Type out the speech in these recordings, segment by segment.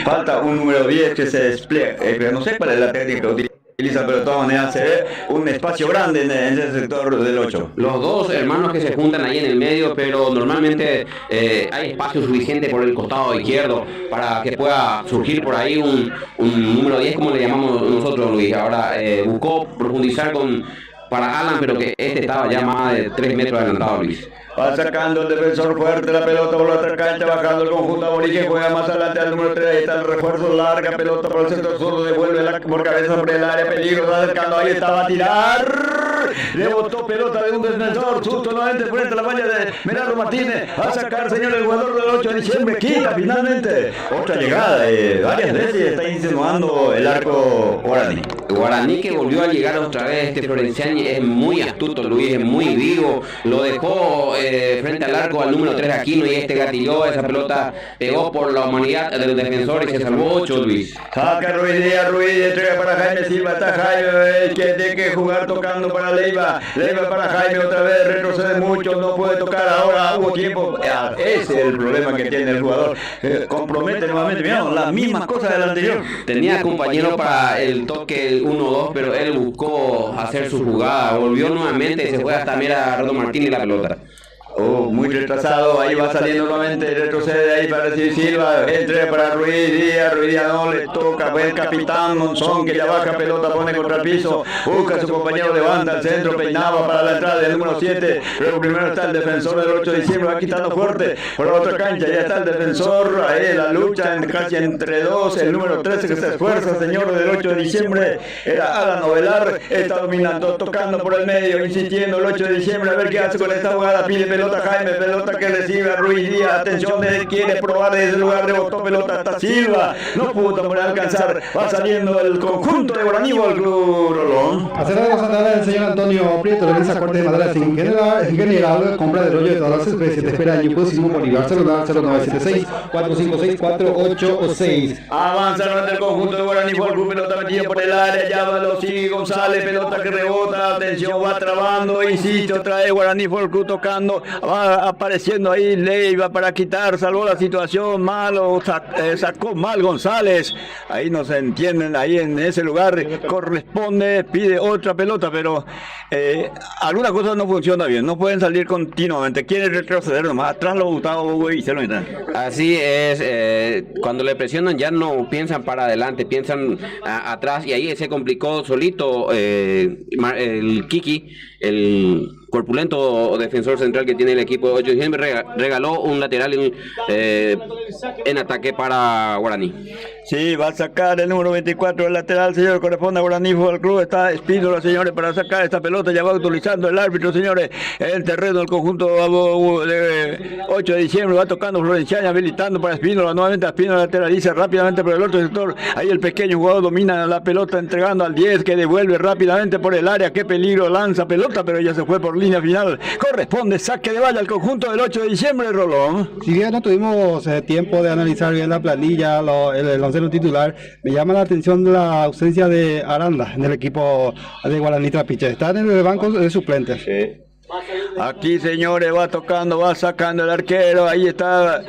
Falta un número 10 que se despliega. No sé cuál es la técnica que utiliza, pero de todas maneras se ve un espacio grande en ese sector del 8. Los dos hermanos que se juntan ahí en el medio, pero normalmente hay espacio suficiente por el costado izquierdo para que pueda surgir por ahí un número 10, como le llamamos nosotros, Luis. Ahora buscó profundizar para Alan, pero que este estaba ya más de 3 metros adelantado, Luis. Va sacando el defensor fuerte la pelota por la otra cancha, bajando el conjunto aborigen, juega más adelante al número 3, ahí está el refuerzo, larga pelota por el centro zurdo, devuelve por cabeza sobre el área, peligro, está acercando, ahí está, va a tirar, rebotó pelota de un defensor, susto nuevamente frente a la valla de Meraro Martínez, va a sacar, señor, el jugador del 8 de diciembre, quita finalmente, otra llegada, varias veces está insinuando el arco guaraní. Guaraní que volvió a llegar otra vez, este Florenciani es muy astuto, Luis, es muy vivo, lo dejó frente al arco al número 3 de Aquino y este gatilló, esa pelota pegó por la humanidad del defensor y se salvó 8, Luis. Saca Ruiz Díaz, entrega para Jaime Silva, está Jaime, que tiene que jugar tocando para Leiva para Jaime, otra vez retrocede mucho, no puede tocar, ahora hubo tiempo, ese es el problema que tiene el jugador, compromete nuevamente, miramos, las mismas cosas del anterior. Tenía compañero para el toque 1-2, pero él buscó hacer su jugada, volvió nuevamente y se fue hasta Mera Rodo Martínez la pelota. Muy retrasado, ahí va saliendo nuevamente, retrocede ahí para recibir Silva, entre para Ruiz Díaz no le toca, fue el capitán Monzón que ya baja pelota, pone contra el piso, busca a su compañero, levanta al centro, peinaba para la entrada del número 7, pero primero está el defensor del 8 de diciembre, va quitando fuerte por la otra cancha, ya está el defensor, ahí la lucha casi entre dos, el número 13 que se esfuerza, señor del 8 de diciembre, era Alan Ovelar, está dominando, tocando por el medio, insistiendo el 8 de diciembre, a ver qué hace con esta jugada, pide pelota Jaime, pelota que recibe a Ruiz Díaz, atención, quiere probar desde el lugar, rebotó pelota hasta Silva, no pudo por alcanzar, va saliendo el conjunto de Guaraní Rolón. Acerca de el señor Antonio Prieto, realiza cortes de maderas en general, compra de rollo de todas las especies, te espera en Yucú, Simón Bolívar, celular 0976-456-486. Avanza el conjunto de Guaraní Club, pelota metida por el área, ya lo sigue González, pelota que rebota, atención, va trabando, insiste, otra vez Guaraní Club tocando, va apareciendo ahí Leiva para quitar, salvó la situación, malo, sacó mal González, ahí no se entienden, ahí en ese lugar corresponde, pide otra pelota, pero alguna cosa no funciona bien, no pueden salir continuamente, quieren retroceder nomás, atrás lo Gustavo y se lo entran. Así es, cuando le presionan ya no piensan para adelante, piensan atrás, y ahí se complicó solito el Kiki, el corpulento defensor central que tiene el equipo de 8 de diciembre, regaló un lateral en ataque para Guaraní. Sí, va a sacar el número 24 del lateral, señor, corresponde a Guaraní Fútbol Club, está Espínola, señores, para sacar esta pelota, ya va utilizando el árbitro, señores, el terreno del conjunto de 8 de diciembre, va tocando Florenciani, habilitando para Espínola, nuevamente Espínola lateraliza rápidamente por el otro sector, ahí el pequeño jugador domina la pelota, entregando al 10, que devuelve rápidamente por el área, qué peligro, lanza pelota, pero ella se fue por línea final, corresponde saque de valla al conjunto del 8 de diciembre, Rolón. Si bien no tuvimos tiempo de analizar bien la planilla, el onceno titular, me llama la atención la ausencia de Aranda en el equipo de Guaraní Trapiche, está en el banco de suplentes. Sí. Aquí, señores, va tocando, va sacando el arquero, ahí está,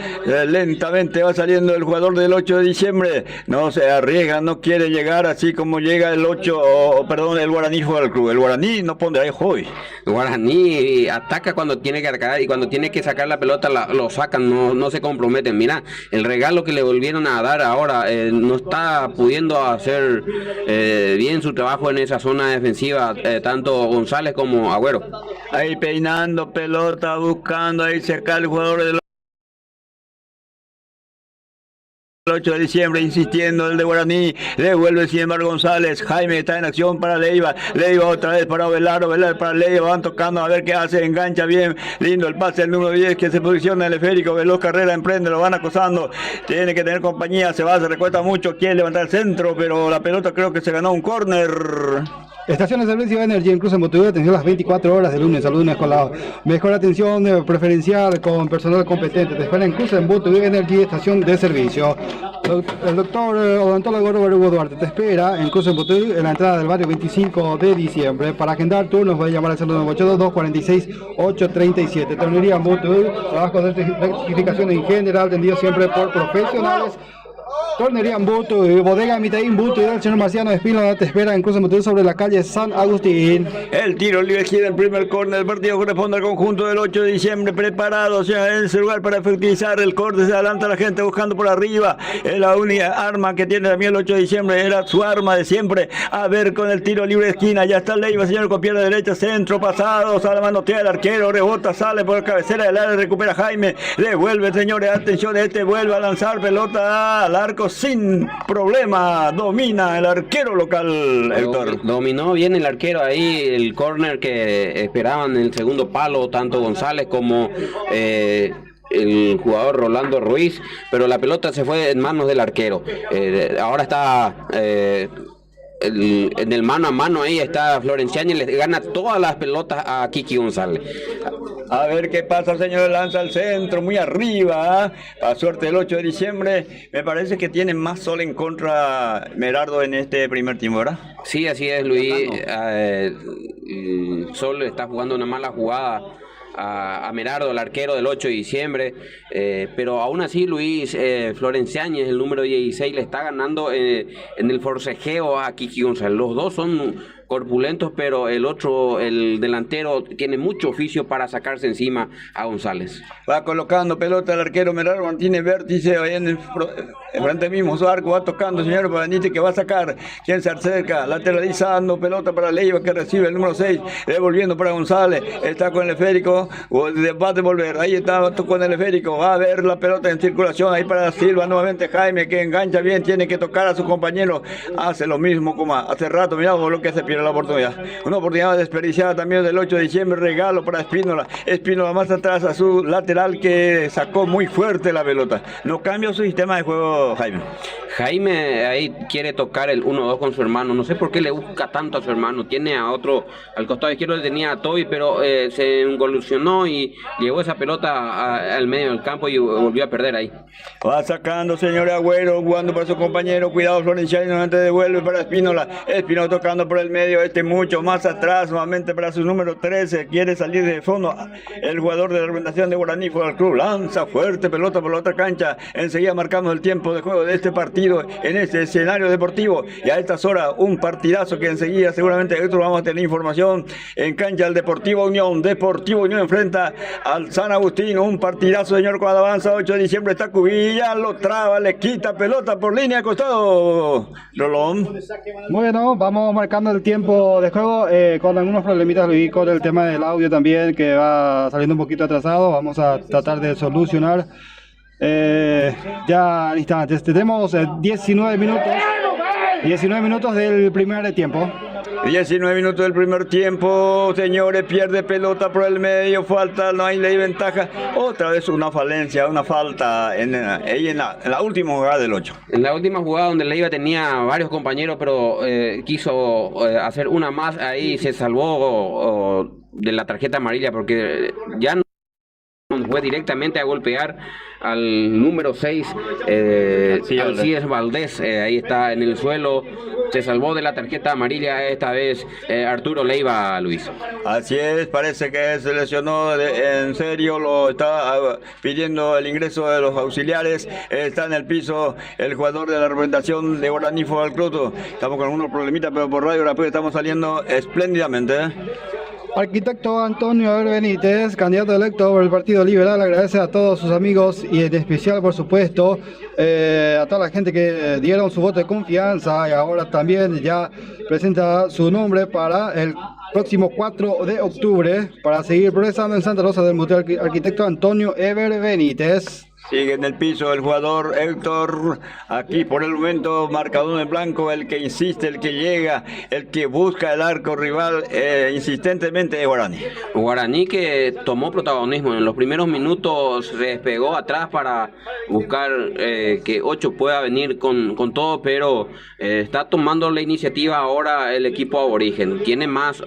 lentamente va saliendo el jugador del 8 de diciembre, no se arriesga, no quiere llegar así como llega el 8, perdón, el Guaraní Fútbol Club, el Guaraní no pondrá hoy. El Guaraní ataca cuando tiene que atacar y cuando tiene que sacar la pelota lo sacan, no se comprometen. Mira, el regalo que le volvieron a dar ahora, no está pudiendo hacer bien su trabajo en esa zona defensiva, tanto González como Agüero. Ahí peinando pelota, buscando ahí sacar el jugador del 8 de diciembre, insistiendo el de Guaraní, devuelve sin embargo González, Jaime está en acción para Leiva otra vez para Ovelar para Leiva, van tocando a ver qué hace, engancha bien, lindo el pase del número 10 que se posiciona en el esférico, Veloz Carrera emprende, lo van acosando, tiene que tener compañía, se recuesta mucho, quiere levantar el centro, pero la pelota creo que se ganó un córner. Estaciones de servicio de energía incluso en Montevideo, atención las 24 horas de lunes a lunes con la mejor atención preferencial con personal competente. Te espera incluso en Montevideo Energía, estación de servicio. El doctor odontólogo Robert Hugo Duarte te espera incluso en Montevideo en la entrada del barrio 25 de diciembre. Para agendar turnos voy a llamar al 0982-246-837. Tornería Montevideo, trabajos de rectificación en general, atendido siempre por profesionales. Tornería Ambuto, bodega Mitaín Buto y el señor Marciano Espínola te espera incluso en sobre la calle San Agustín. El tiro libre gira el primer córner del partido, corresponde al conjunto del 8 de diciembre, preparado, o sea, en ese lugar para efectivizar el corte, se adelanta la gente buscando por arriba, es la única arma que tiene también el 8 de diciembre, era su arma de siempre, a ver con el tiro libre de esquina, ya está Leiva, señor, con pierna derecha, centro, pasado, sale manotea el arquero, rebota, sale por cabecera del área, recupera Jaime, devuelve, señores, atención, vuelve a lanzar pelota al arco sin problema, domina el arquero local, Héctor. Dominó bien el arquero ahí, el córner que esperaban en el segundo palo, tanto González como el jugador Rolando Ruiz, pero la pelota se fue en manos del arquero. Ahora está en el mano a mano, ahí está Florenciani, le gana todas las pelotas a Kiki González. A ver qué pasa, señor, lanza al centro, muy arriba, a suerte del 8 de diciembre, me parece que tiene más sol en contra Merardo en este primer tiempo, ¿verdad? Sí, así es, Luis, Sol está jugando una mala jugada a Merardo, el arquero del 8 de diciembre, pero aún así Luis Florenciani, el número 16, le está ganando en el forcejeo a Kiki González. Los dos son corpulentos, pero el otro, el delantero, tiene mucho oficio para sacarse encima a González. Va colocando pelota el arquero Meraro Martínez, vértice ahí frente mismo su arco, va tocando señor Benítez que va a sacar, quien se acerca, lateralizando, pelota para Leiva que recibe el número 6, devolviendo para González, está con el esférico, va a devolver, ahí está con el esférico, va a ver la pelota en circulación, ahí para Silva nuevamente Jaime que engancha bien, tiene que tocar a su compañero, hace lo mismo como hace rato, mirá lo que se pierde la oportunidad, una oportunidad desperdiciada también del 8 de diciembre, regalo para Espínola más atrás a su lateral que sacó muy fuerte la pelota, no cambia su sistema de juego Jaime. Jaime ahí quiere tocar el 1-2 con su hermano, no sé por qué le busca tanto a su hermano, tiene a otro, al costado izquierdo le tenía a Toby, pero se involucionó y llevó esa pelota al medio del campo y volvió a perder ahí. Va sacando señor Agüero, jugando para su compañero, cuidado Florenciano, nuevamente devuelve para Espínola tocando por el medio, mucho más atrás, nuevamente para su número 13, quiere salir de fondo, el jugador de la organización de Guaraní Fútbol Club, lanza fuerte pelota por la otra cancha, enseguida marcamos el tiempo de juego de este partido en este escenario deportivo, y a estas horas un partidazo que enseguida seguramente nosotros vamos a tener información en cancha del Deportivo Unión enfrenta al San Agustín, un partidazo señor cuando avanza 8 de diciembre, está Cubilla, lo traba, le quita pelota por línea de costado, Rolón. Bueno, vamos marcando el tiempo de juego con algunos problemitas Luis, con el tema del audio también que va saliendo un poquito atrasado, vamos a tratar de solucionar ya al instante. Tenemos 19 minutos del primer tiempo. 19 minutos del primer tiempo, señores, pierde pelota por el medio, falta, no hay ley ventaja, otra vez una falencia, una falta en la última jugada del 8. En la última jugada donde Leiva tenía varios compañeros, pero quiso hacer una más, ahí se salvó de la tarjeta amarilla, porque ya no fue directamente a golpear al número 6, Alcides Valdés, ahí está en el suelo, se salvó de la tarjeta amarilla esta vez Arturo Leiva, Luis. Así es, parece que se lesionó en serio, lo está pidiendo el ingreso de los auxiliares, está en el piso el jugador de la representación de Guaraní Fútbol Club, estamos con algunos problemitas, pero por radio ahora estamos saliendo espléndidamente. Arquitecto Antonio Eber Benítez, candidato electo por el Partido Liberal, agradece a todos sus amigos y en especial, por supuesto, a toda la gente que dieron su voto de confianza y ahora también ya presenta su nombre para el próximo 4 de octubre para seguir progresando en Santa Rosa del Muteo. Arquitecto Antonio Eber Benítez. Sigue en el piso el jugador Héctor, aquí por el momento marcador en blanco, el que insiste, el que llega, el que busca el arco rival insistentemente de Guaraní. Guaraní que tomó protagonismo en los primeros minutos, se despegó atrás para buscar que 8 pueda venir con todo, pero está tomando la iniciativa ahora el equipo aborigen, tiene más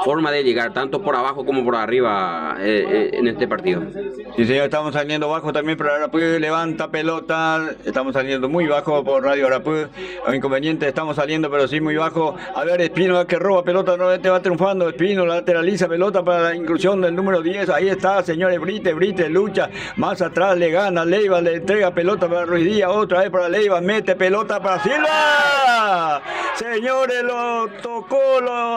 forma de llegar tanto por abajo como por arriba en este partido. Sí señor, estamos saliendo bajo también por Arapú, levanta pelota, estamos saliendo muy bajo por Radio Arapú, inconveniente, estamos saliendo pero sí muy bajo. A ver, Espínola que roba pelota, nuevamente va triunfando, Espínola lateraliza pelota para la inclusión del número 10, ahí está señores, Brite lucha, más atrás le gana, Leiva le entrega pelota para Ruiz Díaz, otra vez para Leiva, mete pelota para Silva, señores, lo tocó,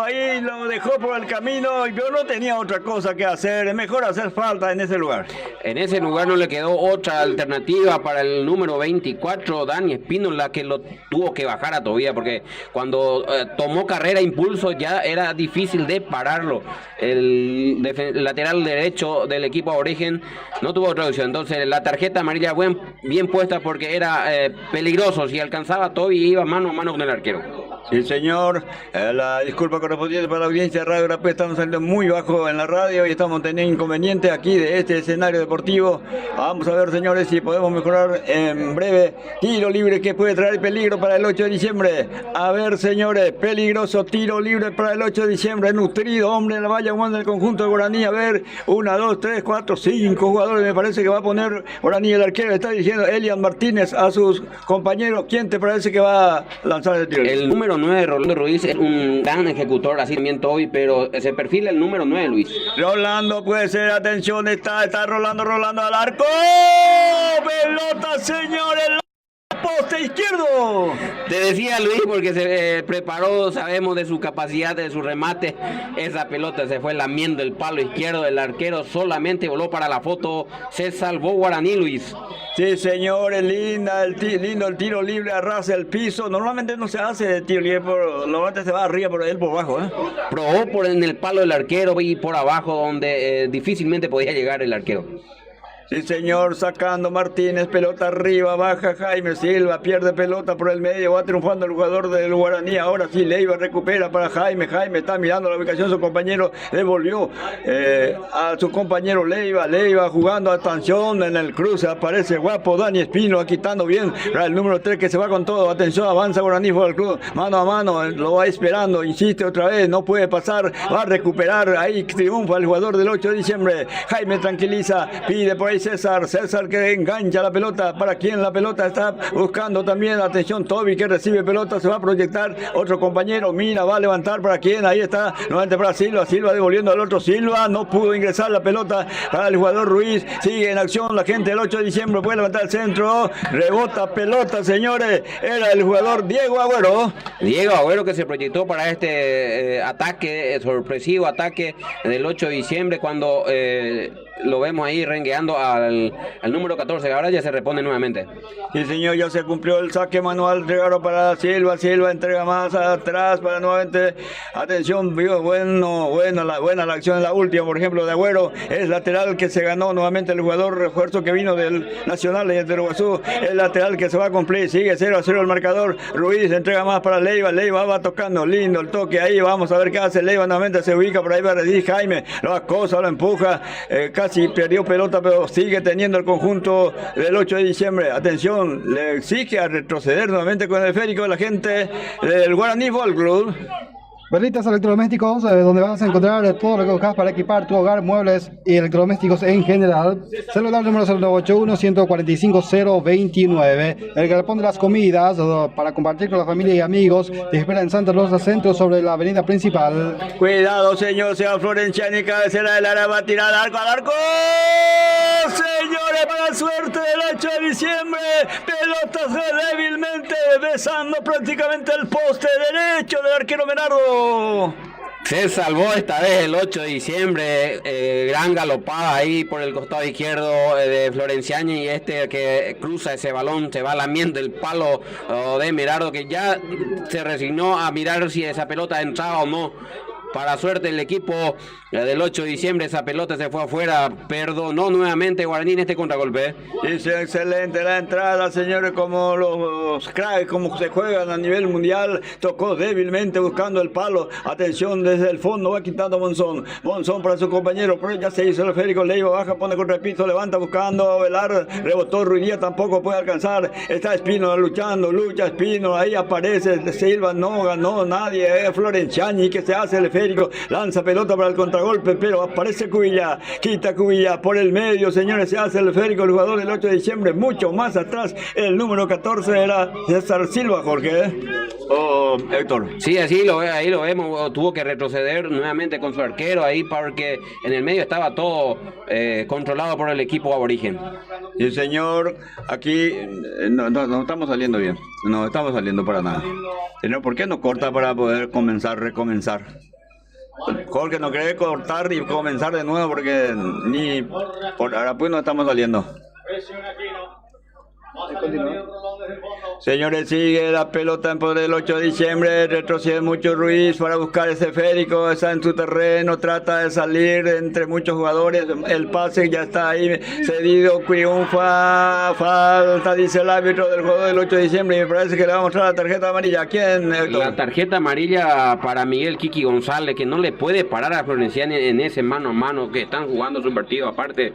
ahí lo dejó por el camino, yo no tenía otra cosa que hacer, es mejor hacer falta en ese lugar. En ese lugar no le quedó otra alternativa para el número 24, Dani Espínola, que lo tuvo que bajar a Tobía, porque cuando tomó carrera, impulso, ya era difícil de pararlo. El lateral derecho del equipo aborigen no tuvo otra opción, entonces la tarjeta amarilla bien puesta porque era peligroso, si alcanzaba a Toby iba mano a mano con el arquero. Sí señor, la disculpa correspondiente para la audiencia de Radio Rapé, estamos saliendo muy bajo en la radio y estamos teniendo inconvenientes aquí de este escenario deportivo. Vamos a ver señores si podemos mejorar en breve. Tiro libre que puede traer peligro para el 8 de diciembre. A ver señores, peligroso tiro libre para el 8 de diciembre, nutrido, hombre en la valla jugando el conjunto de Guaraní. A ver, 1, 2, 3, 4, 5 jugadores me parece que va a poner Guaraní, el arquero está diciendo Elian Martínez a sus compañeros. ¿Quién te parece que va a lanzar el tiro? El número 9, Rolando Ruiz, es un gran ejecutor, así también hoy, pero se perfila el número 9, Luis. Rolando puede ser, atención, está Rolando al arco. ¡Pelota, señores! poste izquierdo. Te decía Luis porque se preparó, sabemos de su capacidad, de su remate. Esa pelota se fue lamiendo el palo izquierdo del arquero, solamente voló para la foto. Se salvó Guaraní, Luis. Sí, señores, lindo el tiro libre, arrasa el piso. Normalmente no se hace de tiro libre, pero normalmente se va arriba, por él por abajo. Probó en el palo del arquero y por abajo, donde difícilmente podía llegar el arquero. Sí, señor, sacando Martínez, pelota arriba, baja Jaime Silva, pierde pelota por el medio, va triunfando el jugador del Guaraní. Ahora sí, Leiva recupera para Jaime está mirando la ubicación, su compañero devolvió a su compañero Leiva jugando, atención en el cruce, aparece guapo Dani Espino, quitando bien para el número 3 que se va con todo, atención, avanza Guaraní Fútbol Club, mano a mano, lo va esperando, insiste otra vez, no puede pasar, va a recuperar, ahí triunfa el jugador del 8 de diciembre, Jaime tranquiliza, pide por ahí César que engancha la pelota, para quien la pelota está buscando también, atención Toby que recibe pelota, se va a proyectar, otro compañero, mira, va a levantar para quien, ahí está, nuevamente para Silva devolviendo al otro, Silva, no pudo ingresar la pelota para el jugador Ruiz, sigue en acción la gente del 8 de diciembre, puede levantar el centro, rebota pelota, señores, era el jugador Diego Agüero que se proyectó para este ataque, sorpresivo ataque del 8 de diciembre, cuando lo vemos ahí rengueando al número 14, ahora ya se repone nuevamente. Sí, señor, ya se cumplió el saque manual, regalo para Silva entrega más atrás para nuevamente, atención, buena la acción en la última, por ejemplo, de Agüero, es lateral que se ganó nuevamente el jugador refuerzo que vino del Nacional de Iguazú, el lateral que se va a cumplir, sigue 0-0 el marcador, Ruiz entrega más para Leiva va tocando, lindo el toque ahí, vamos a ver qué hace Leiva, nuevamente se ubica por ahí para decir Jaime, lo acosa, lo empuja, casi perdió pelota, pero sigue teniendo el conjunto del 8 de diciembre. Atención, le exige a retroceder nuevamente con el esférico de la gente del Guaraní Fútbol Club. Perlitas Electrodomésticos, donde vas a encontrar todo lo que buscas para equipar tu hogar, muebles y electrodomésticos en general. Celular número 0981-145-029. El galpón de las comidas, para compartir con la familia y amigos, te espera en Santa Rosa Centro, sobre la avenida principal. Cuidado, señor, sea Florenciani, cabecera del área, va a tirar al arco. Señores, para suerte del 8 de diciembre, pelotas débilmente besando prácticamente el poste derecho del arquero Menardo. Se salvó esta vez el 8 de diciembre, gran galopada ahí por el costado izquierdo de Florenciani, y que cruza ese balón, se va lamiendo el palo de Merardo, que ya se resignó a mirar si esa pelota entraba o no. Para suerte el equipo del 8 de diciembre, esa pelota se fue afuera, perdonó nuevamente Guaraní en este contragolpe. Dice excelente la entrada, señores, como los cracks, como se juegan a nivel mundial, tocó débilmente buscando el palo, atención desde el fondo, va quitando Monzón para su compañero, pero ya se hizo el esférico, Leiva baja, pone contra el piso, levanta buscando Velar, rebotó Ruidía, tampoco puede alcanzar, está Espino luchando, lucha Espino, ahí aparece Silva, no ganó nadie, Florenciani que se hace el esférico, lanza pelota para el contragolpe, pero aparece Cubilla, quita Cubilla por el medio, señores, se hace el esférico el jugador del 8 de diciembre, mucho más atrás, el número 14 era César Silva, Jorge, o Héctor. Sí, así ahí lo vemos, tuvo que retroceder nuevamente con su arquero ahí, porque en el medio estaba todo controlado por el equipo aborigen. Sí, señor, aquí no estamos saliendo bien, no estamos saliendo para nada. Señor, ¿por qué no corta para poder recomenzar? Jorge no quiere cortar y comenzar de nuevo porque ni por ahora pues no estamos saliendo. Señores, sigue la pelota en poder del 8 de diciembre, retrocede mucho Ruiz para buscar ese esférico, está en su terreno, trata de salir entre muchos jugadores, el pase ya está ahí cedido, triunfa, falta, dice el árbitro del juego del 8 de diciembre, y me parece que le va a mostrar la tarjeta amarilla. ¿A quién, Héctor? La tarjeta amarilla para Miguel Kiki González, que no le puede parar a Florenciani en ese mano a mano que están jugando su partido. Aparte,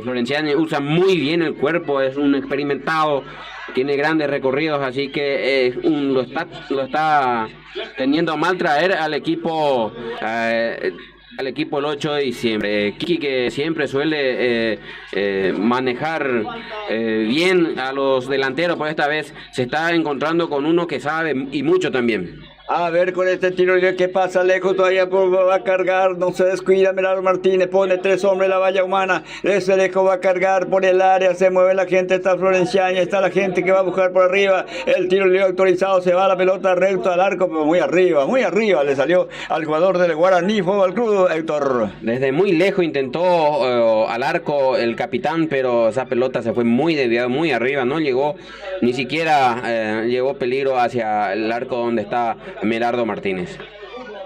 Florenciani usa muy bien el cuerpo, es un experimentado, tiene grandes recorridos, así que lo está teniendo a mal traer al equipo el 8 de diciembre. Kiki, que siempre suele manejar bien a los delanteros, pero esta vez se está encontrando con uno que sabe y mucho también. A ver con este tiro libre qué pasa lejos todavía va a cargar, no se descuida Meraro Martínez, pone 3 hombres la valla humana, ese lejos va a cargar por el área, se mueve la gente, está Florenciani, está la gente que va a buscar por arriba, el tiro libre autorizado, se va la pelota recto al arco, pero muy arriba, le salió al jugador del Guaraní Fútbol Club, Héctor. Desde muy lejos intentó al arco el capitán, pero esa pelota se fue muy desviada, muy arriba, no llegó, ni siquiera llegó peligro hacia el arco donde está Merardo Martínez.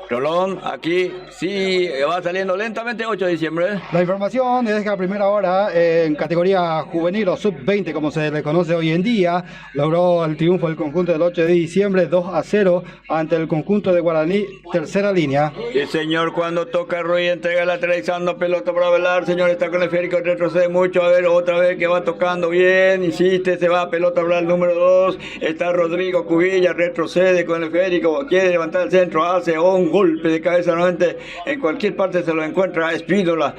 Rolón, aquí sí va saliendo lentamente 8 de diciembre. La información es que a primera hora, en categoría juvenil o sub-20, como se le conoce hoy en día, logró el triunfo del conjunto del 8 de diciembre 2-0 ante el conjunto de Guaraní, tercera línea. Y señor, cuando toca Ruiz, entrega lateralizando pelota para Velar, señor, está con el esférico, retrocede mucho, a ver, otra vez que va tocando bien, insiste, se va pelota para el número 2, está Rodrigo Cubilla, retrocede con el esférico, quiere levantar el centro, hace un golpe de cabeza nuevamente, en cualquier parte se lo encuentra Espínola,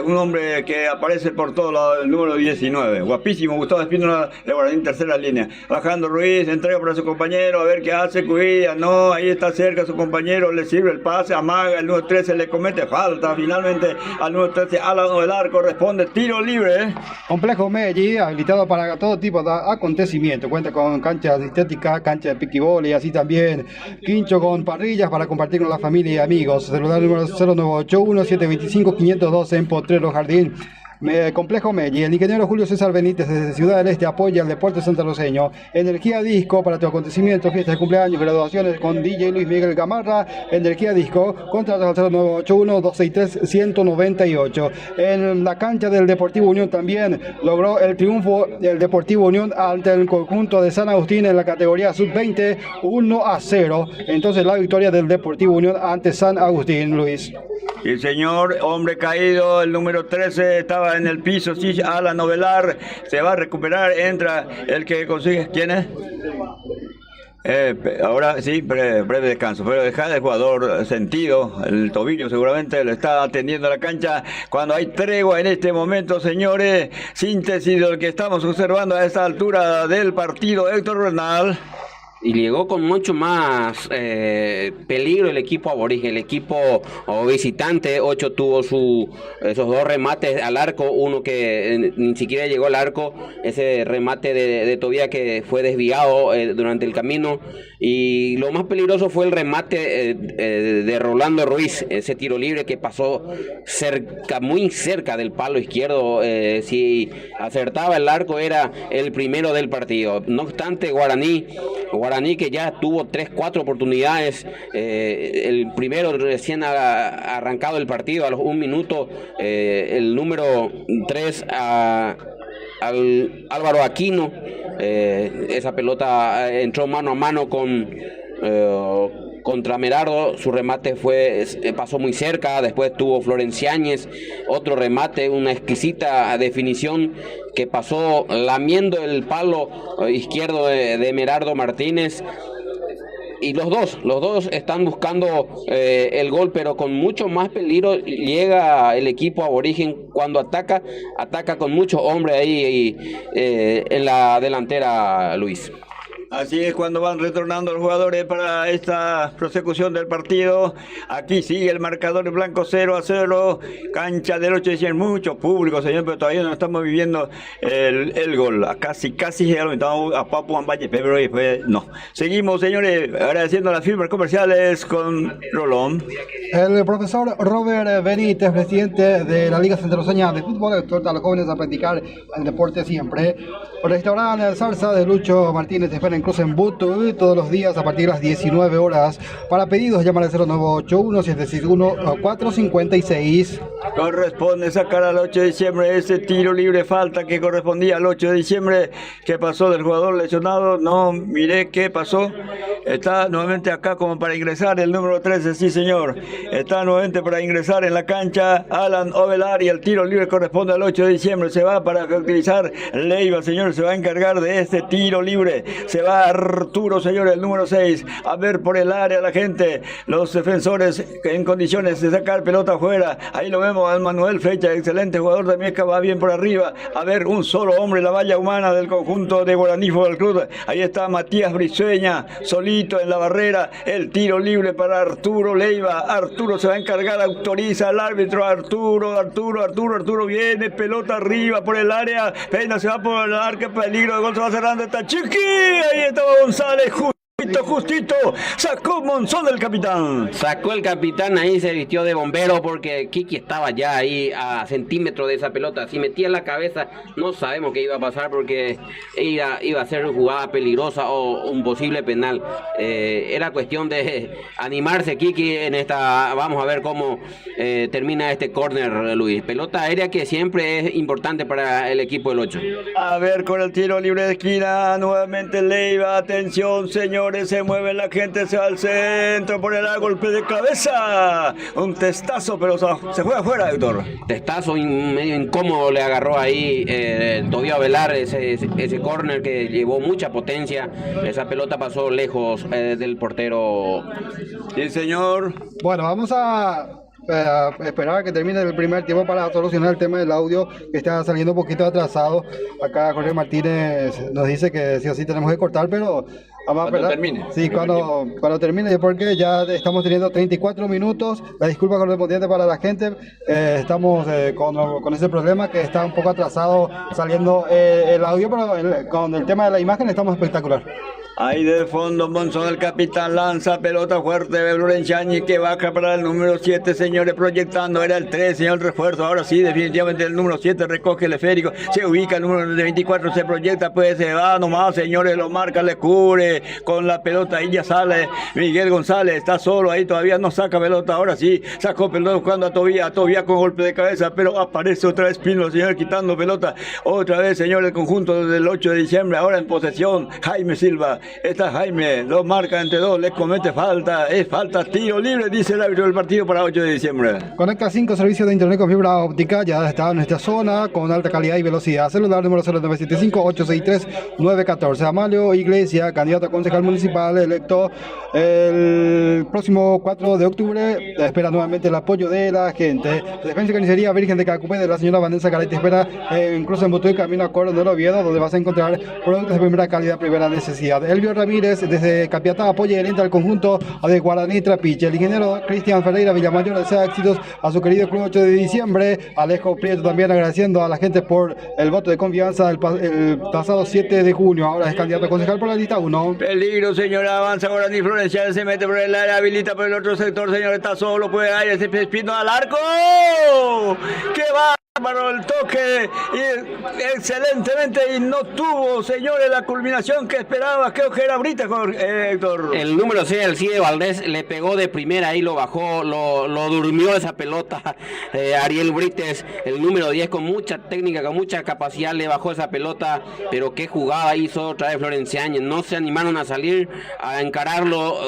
un hombre que aparece por todos lados, el número 19, guapísimo Gustavo Espínola de Guaraní, tercera línea, bajando Ruiz, entrega para su compañero, a ver qué hace Cubilla, no, ahí está cerca su compañero, le sirve el pase, amaga, el número 13 le comete falta, finalmente al número 13 al lado del arco, responde tiro libre. Complejo Melli, habilitado para todo tipo de acontecimiento, cuenta con cancha sintética, cancha de piquibol y así también quincho con parrillas para compartir con la familia y amigos. Celular número 0981-725-512 en Potrero Jardín. Complejo Melli, el ingeniero Julio César Benítez desde Ciudad del Este apoya el deporte santarroceño. Energía Disco para tu acontecimiento, fiestas de cumpleaños, graduaciones con DJ Luis Miguel Gamarra. Energía Disco, contratos al 0981-263-198. En la cancha del Deportivo Unión también logró el triunfo del Deportivo Unión ante el conjunto de San Agustín en la categoría sub-20, 1-0. Entonces la victoria del Deportivo Unión ante San Agustín, Luis. Y el señor, hombre caído, el número 13 estaba en el piso, sí, a la novelar, se va a recuperar, entra el que consigue, ¿quién es? Ahora sí, breve descanso, pero deja el jugador sentido, el tobillo seguramente lo está atendiendo a la cancha cuando hay tregua en este momento, señores. Síntesis de lo que estamos observando a esta altura del partido, Héctor Bernal. Y llegó con mucho más peligro el equipo aborigen, el equipo visitante. 8 tuvo esos 2 remates al arco, uno que ni siquiera llegó al arco, ese remate de Tobía que fue desviado durante el camino. Y lo más peligroso fue el remate de Rolando Ruiz, ese tiro libre que pasó muy cerca del palo izquierdo. Si acertaba el arco era el primero del partido. No obstante, Guaraní que ya tuvo 3-4 oportunidades, el primero recién arrancado el partido a los 1 minuto, el número 3 al Álvaro Aquino, esa pelota entró mano a mano contra Merardo, su remate pasó muy cerca, después tuvo Florenciáñez, otro remate, una exquisita definición que pasó lamiendo el palo izquierdo de Merardo Martínez. Y los dos están buscando el gol, pero con mucho más peligro llega el equipo aborigen cuando ataca con muchos hombres ahí en la delantera, Luis. Así es cuando van retornando los jugadores para esta prosecución del partido. Aquí sigue el marcador en blanco 0-0. Cancha del 8 de diciembre. Mucho público, señor, pero todavía no estamos viviendo el gol. Casi estamos a Papu Ambaye, pero después no. Seguimos, señores, agradeciendo las firmas comerciales con Rolón. El profesor Robert Benítez, presidente de la Liga Santarroceña de Fútbol, exhorta a los jóvenes a practicar el deporte siempre. Restaurante El Zarza de Lucho Martínez espera en Cruz en Butu todos los días a partir de las 19 horas. Para pedidos, llamar al 0981-761-456. Corresponde sacar al 8 de diciembre ese tiro libre, falta que correspondía al 8 de diciembre. ¿Qué pasó del jugador lesionado? No, miré qué pasó. Está nuevamente acá como para ingresar el número 13, sí señor. Está nuevamente para ingresar en la cancha Alan Ovelar y el tiro libre corresponde al 8 de diciembre. Se va para utilizar Leiva, señor, se va a encargar de este tiro libre. Se va Arturo, señor, el número 6, a ver por el área la gente, los defensores en condiciones de sacar pelota afuera. Ahí lo vemos al Manuel Flecha, excelente jugador de Miesca, va bien por arriba. A ver, un solo hombre, la valla humana del conjunto de Guaraní Fútbol Club. Ahí está Matías Brizueña, solito solito en la barrera. El tiro libre para Arturo Leiva. Arturo se va a encargar, autoriza al árbitro. Arturo viene, pelota arriba por el área. Peña se va por el arco, peligro de gol, se va cerrando. Está Chiqui, ahí estaba González. Justito, sacó Monzón del capitán. Sacó el capitán, ahí se vistió de bombero porque Kiki estaba ya ahí a centímetros de esa pelota. Si metía la cabeza, no sabemos qué iba a pasar porque iba a ser jugada peligrosa o un posible penal. Era cuestión de animarse Kiki en esta. Vamos a ver cómo termina este córner, Luis. Pelota aérea que siempre es importante para el equipo del 8. A ver, con el tiro libre de esquina, nuevamente Leiva. Atención, señores, se mueve la gente, se va al centro, por el golpe de cabeza. Un testazo, pero se fue afuera, Héctor. Testazo medio incómodo le agarró ahí Tobío Avelar, ese córner que llevó mucha potencia. Esa pelota pasó lejos del portero. Sí, señor. Bueno, vamos a esperar a que termine el primer tiempo para solucionar el tema del audio que está saliendo un poquito atrasado. Acá Jorge Martínez nos dice que sí o sí tenemos que cortar, pero vamos a esperar. Cuando termine. Sí, cuando termine, porque ya estamos teniendo 34 minutos. La disculpa correspondiente para la gente. Estamos con ese problema que está un poco atrasado saliendo el audio, pero con el tema de la imagen estamos espectacular. Ahí de fondo, Monzón, el capitán, lanza pelota fuerte de Florenciani que baja para el número 7, señores, proyectando, era el 3, señor refuerzo, ahora sí, definitivamente el número 7 recoge el esférico, se ubica el número 24, se proyecta, pues se va nomás, señores, lo marca, le cubre con la pelota, ahí ya sale Miguel González, está solo ahí, todavía no saca pelota, ahora sí, sacó pelota buscando a Tobía con golpe de cabeza, pero aparece otra vez Pino, señor, quitando pelota, otra vez, señor, el conjunto del 8 de diciembre, ahora en posesión, Jaime Silva. Está Jaime, lo marca entre dos, le comete falta, es falta, tiro libre, dice el árbitro del partido para 8 de diciembre. Conecta 5 servicios de internet con fibra óptica, ya está en nuestra zona, con alta calidad y velocidad. Celular número 0975-863-914. Amalio Iglesia, candidato a concejal municipal, electo el próximo 4 de octubre, espera nuevamente el apoyo de la gente. Defensa y Carnicería Virgen de Cacupé de la señora Vanessa Garetti espera en Cruz en Butuy, camino a Coronel Oviedo, donde vas a encontrar productos de primera calidad, primera necesidad. Elvio Ramírez desde Capiatá apoya y alienta al conjunto de Guaraní Trapiche. El ingeniero Cristian Ferreira Villamayor desea éxitos a su querido Club 8 de diciembre. Alejo Prieto también agradeciendo a la gente por el voto de confianza el pasado 7 de junio. Ahora es candidato a concejal por la lista 1. Peligro, señora, avanza Guaraní Florencial, se mete por el área, habilita por el otro sector, señor, está solo, puede aire, se Espino al arco. ¡Qué va! El toque excelentemente y no tuvo, señores, la culminación que esperaba. Creo que era Brita, Héctor. El número 6, el Cide Valdés, le pegó de primera, ahí lo bajó, lo durmió esa pelota. Ariel Brites, el número 10, con mucha técnica, con mucha capacidad, le bajó esa pelota. Pero qué jugada hizo otra vez Florenciani. No se animaron a salir, a encararlo,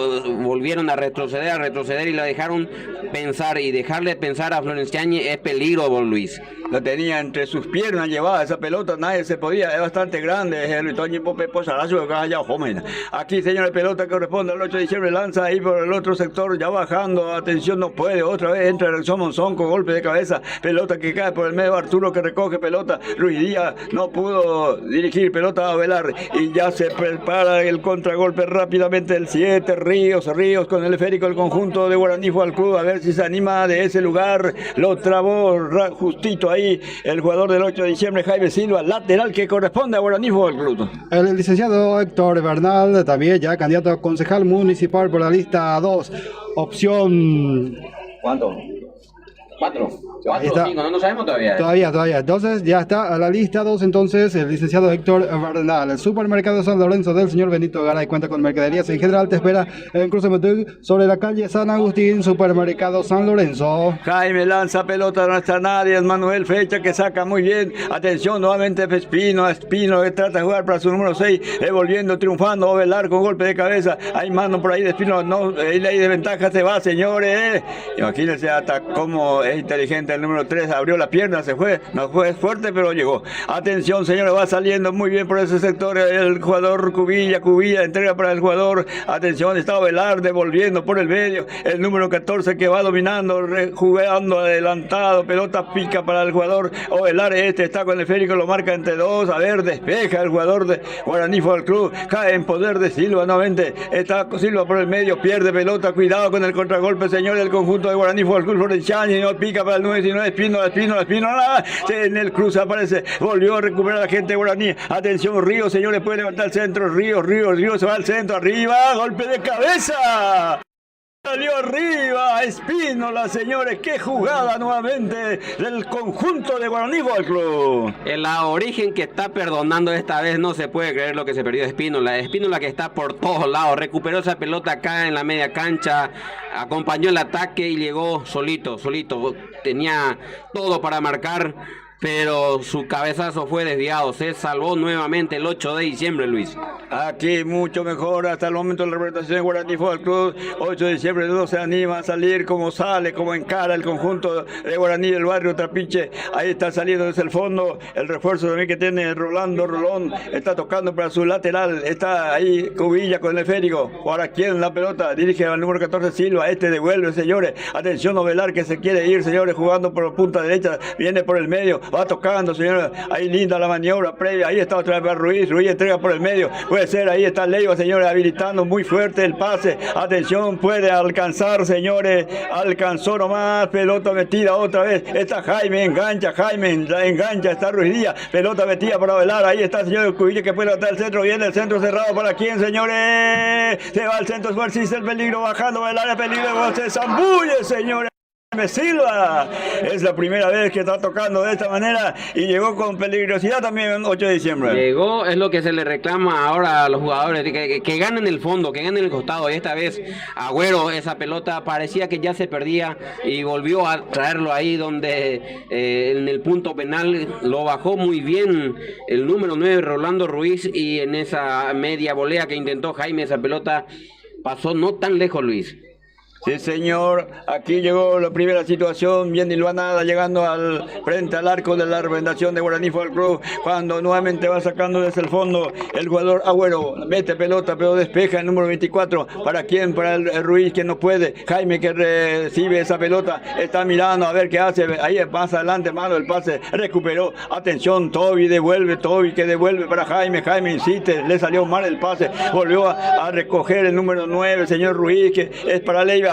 volvieron a retroceder y la dejaron pensar. Y dejarle pensar a Florenciani es peligro, don Luis. La tenía entre sus piernas llevada esa pelota, nadie se podía, es bastante grande. El Toño Pope Posarazo que allá Jomena. Aquí, señores, pelota que corresponde al 8 de diciembre, lanza ahí por el otro sector, ya bajando, atención, no puede, otra vez entra el Monzón con golpe de cabeza, pelota que cae por el medio, Arturo que recoge pelota, Luis Díaz no pudo dirigir, pelota a Velar y ya se prepara el contragolpe rápidamente el 7, Ríos con el esférico, el conjunto de Guaraní fue al club, a ver si se anima de ese lugar, lo trabó justito ahí el jugador del 8 de diciembre, Jaime Silva, lateral que corresponde a Guaraní Fútbol Club. El licenciado Héctor Bernal, también ya candidato a concejal municipal por la lista 2, opción... ¿Cuánto? 4 o 5, no sabemos todavía. Todavía. Entonces ya está a la lista 2, entonces el licenciado Héctor Bernal. El supermercado San Lorenzo del señor Benito Garay cuenta con mercaderías en general. Te espera en Cruz de Butuy, sobre la calle San Agustín, supermercado San Lorenzo. Jaime lanza pelota, no está nadie, es Manuel Fecha que saca muy bien. Atención nuevamente Espino que trata de jugar para su número 6, volviendo, triunfando, Ovelar con golpe de cabeza. Hay mano por ahí de Espino, no, ley de ventaja se va, señores. Imagínense hasta cómo es inteligente el número 3, abrió la pierna, se fue, no fue fuerte, pero llegó. Atención, señores, va saliendo muy bien por ese sector el jugador Cubilla, entrega para el jugador. Atención, está Ovelar devolviendo por el medio. El número 14 que va dominando, jugando adelantado, pelota pica para el jugador Ovelar. Este está con el esférico, lo marca entre dos. A ver, despeja el jugador de Guaraní Fútbol Club. Cae en poder de Silva nuevamente. Está Silva por el medio, pierde pelota. Cuidado con el contragolpe, señores, del conjunto de Guaraní Fútbol Club. Florenciani, no pica para el 9-19. Espínola. En el cruce aparece. Volvió a recuperar a la gente de Guaraní. Atención, Ríos, señores, puede levantar el centro. Ríos se va al centro, arriba, golpe de cabeza. Salió arriba Espínola, señores, qué jugada nuevamente del conjunto de Guaraní Fútbol Club. El origen que está perdonando esta vez, no se puede creer lo que se perdió Espínola. Espínola que está por todos lados, recuperó esa pelota acá en la media cancha, acompañó el ataque y llegó solito, tenía todo para marcar, pero su cabezazo fue desviado. Se salvó nuevamente el 8 de diciembre, Luis. Aquí mucho mejor hasta el momento de la representación de Guaraní Fútbol Club. 8 de diciembre no se anima a salir como sale, como encara el conjunto de Guaraní del barrio Trapiche. Ahí está saliendo desde el fondo el refuerzo también que tiene Rolón. Está tocando para su lateral. Está ahí Cubilla con el esférico. Ahora quién la pelota. Dirige al número 14 Silva. Este devuelve, señores. Atención, Ovelar que se quiere ir, señores, jugando por la punta derecha. Viene por el medio. Va tocando, señores. Ahí linda la maniobra previa. Ahí está otra vez Ruiz entrega por el medio. Puede ser, ahí está Leiva, señores, habilitando muy fuerte el pase. Atención, puede alcanzar, señores. Alcanzó nomás. Pelota metida otra vez. Está Jaime, engancha, está Ruiz Díaz. Pelota metida para Velar. Ahí está el señor Cubilla que puede levantar el centro. Viene el centro cerrado para quién, señores. Se va al centro, existe el peligro bajando del área, peligro. Se zambulle, señores. Silva, es la primera vez que está tocando de esta manera y llegó con peligrosidad también el 8 de diciembre. Llegó, es lo que se le reclama ahora a los jugadores, que ganen el fondo, que ganen el costado. Y esta vez Agüero, esa pelota parecía que ya se perdía y volvió a traerlo ahí donde en el punto penal lo bajó muy bien el número 9 Rolando Ruiz, y en esa media volea que intentó Jaime, esa pelota pasó no tan lejos, Luis. Sí, señor, aquí llegó la primera situación, bien hilvanada, llegando al frente al arco de la representación de Guaraní Fútbol Club, cuando nuevamente va sacando desde el fondo el jugador Agüero, mete pelota, pero despeja el número 24, ¿para quién? Para el Ruiz, que no puede, Jaime que recibe esa pelota, está mirando a ver qué hace, ahí más adelante, malo el pase, recuperó, atención, Toby que devuelve para Jaime insiste, le salió mal el pase, volvió a recoger el número 9, señor Ruiz, que es para Leiva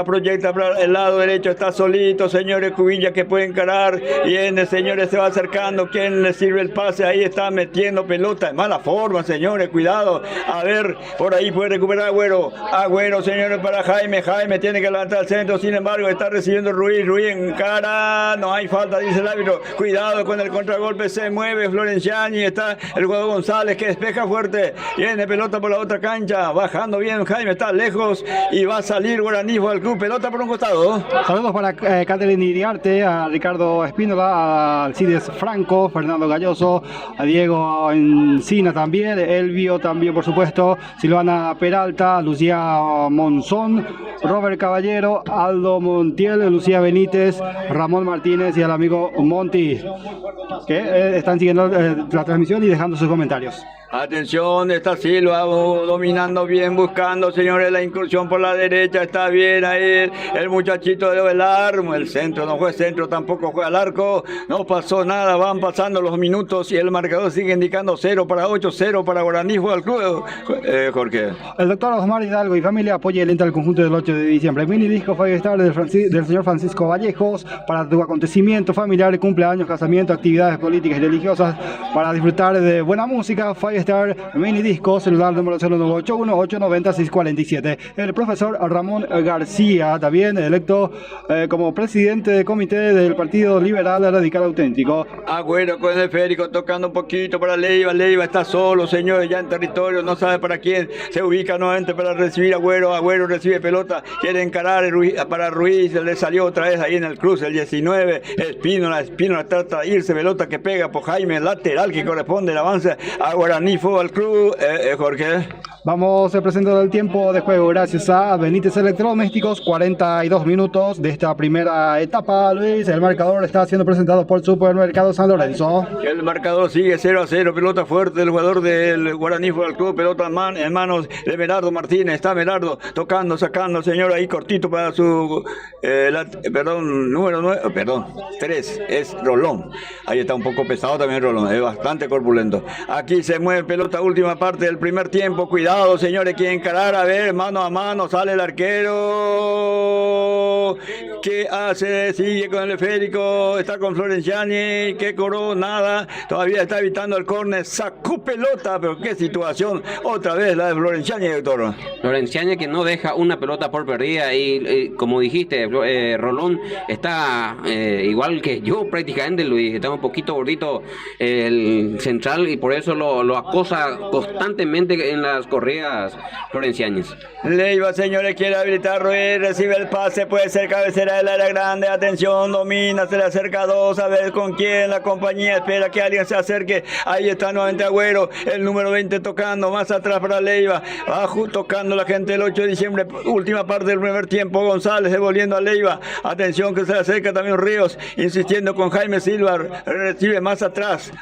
proyecta para el lado derecho, está solito, señores, Cubilla que puede encarar, viene, señores, se va acercando, ¿quién le sirve el pase? Ahí está metiendo pelota de mala forma, señores, cuidado, a ver, por ahí puede recuperar Agüero, señores, para Jaime tiene que levantar el centro, sin embargo, está recibiendo Ruiz encara, no hay falta, dice el árbitro, cuidado con el contragolpe, se mueve Florenciani, está el jugador González que despeja fuerte, viene pelota por la otra cancha, bajando bien, Jaime está lejos y va a salir Guaraní Fútbol Club, pelota por un costado. Saludos para Catherine Iriarte, a Ricardo Espínola, a Alcides Franco, Fernando Galloso, a Diego Encina también, Elvio también, por supuesto, Silvana Peralta, Lucía Monzón, Robert Caballero, Aldo Montiel, Lucía Benítez, Ramón Martínez y al amigo Monti, que están siguiendo la transmisión y dejando sus comentarios. Atención, está Silva dominando bien, buscando, señores, la incursión por la derecha, está bien ahí el muchachito de Ovelar, el centro no fue centro, tampoco fue al arco, no pasó nada, van pasando los minutos y el marcador sigue indicando 0-8, 0 para Guaraní Fútbol Club. Jorge. El doctor Osmar Hidalgo y familia apoya el ente al conjunto del 8 de diciembre. Mini disco Five Star del señor Francisco Vallejos para tu acontecimiento familiar, cumpleaños, casamiento, actividades políticas y religiosas, para disfrutar de buena música. Five Star Mini Disco, celular número 0981-890-647. El profesor Ramón García, también electo como presidente del comité del Partido Liberal Radical Auténtico. Agüero con el esférico, tocando un poquito para Leiva está solo, señores, ya en territorio, no sabe para quién, se ubica nuevamente para recibir Agüero recibe pelota, quiere encarar para Ruiz, le salió otra vez ahí en el cruce, el 19, Espínola trata de irse, pelota que pega por Jaime, lateral que corresponde el avance a Guaraní Fútbol Club, Jorge. Vamos a presentar el tiempo de juego gracias a Benítez Electrodomésticos, 42 minutos de esta primera etapa. Luis, el marcador está siendo presentado por Supermercado San Lorenzo. El marcador sigue 0-0, pelota fuerte del jugador del Guaraní Fútbol Club, pelota en manos de Medardo Martínez. Está Medardo tocando, sacando, señor, ahí cortito para su, número 9, perdón, 3, es Rolón. Ahí está un poco pesado también Rolón, es bastante corpulento. Aquí se mueve pelota, última parte del primer tiempo, cuidado señores, quieren encarar, a ver, mano a mano, sale el arquero. ¿Qué hace? Sigue con el esférico, está con Florenciani, que cobró nada, todavía está evitando el córner, sacó pelota, pero qué situación, otra vez la de Florenciani, doctor. Florenciani que no deja una pelota por perdida y como dijiste, Rolón está igual que yo prácticamente, Luis, está un poquito gordito el central y por eso lo acosa constantemente en las corridas Florenciani. Leiva, señores, quiere habilitar Ruiz, recibe el pase, puede ser cabecera del área grande, atención, domina, se le acerca a dos, a ver con quién, la compañía espera que alguien se acerque, ahí está nuevamente Agüero, el número 20 tocando, más atrás para Leiva, abajo tocando la gente el 8 de diciembre, última parte del primer tiempo, González devolviendo a Leiva, atención que se le acerca también Ríos, insistiendo con Jaime Silva, recibe más atrás.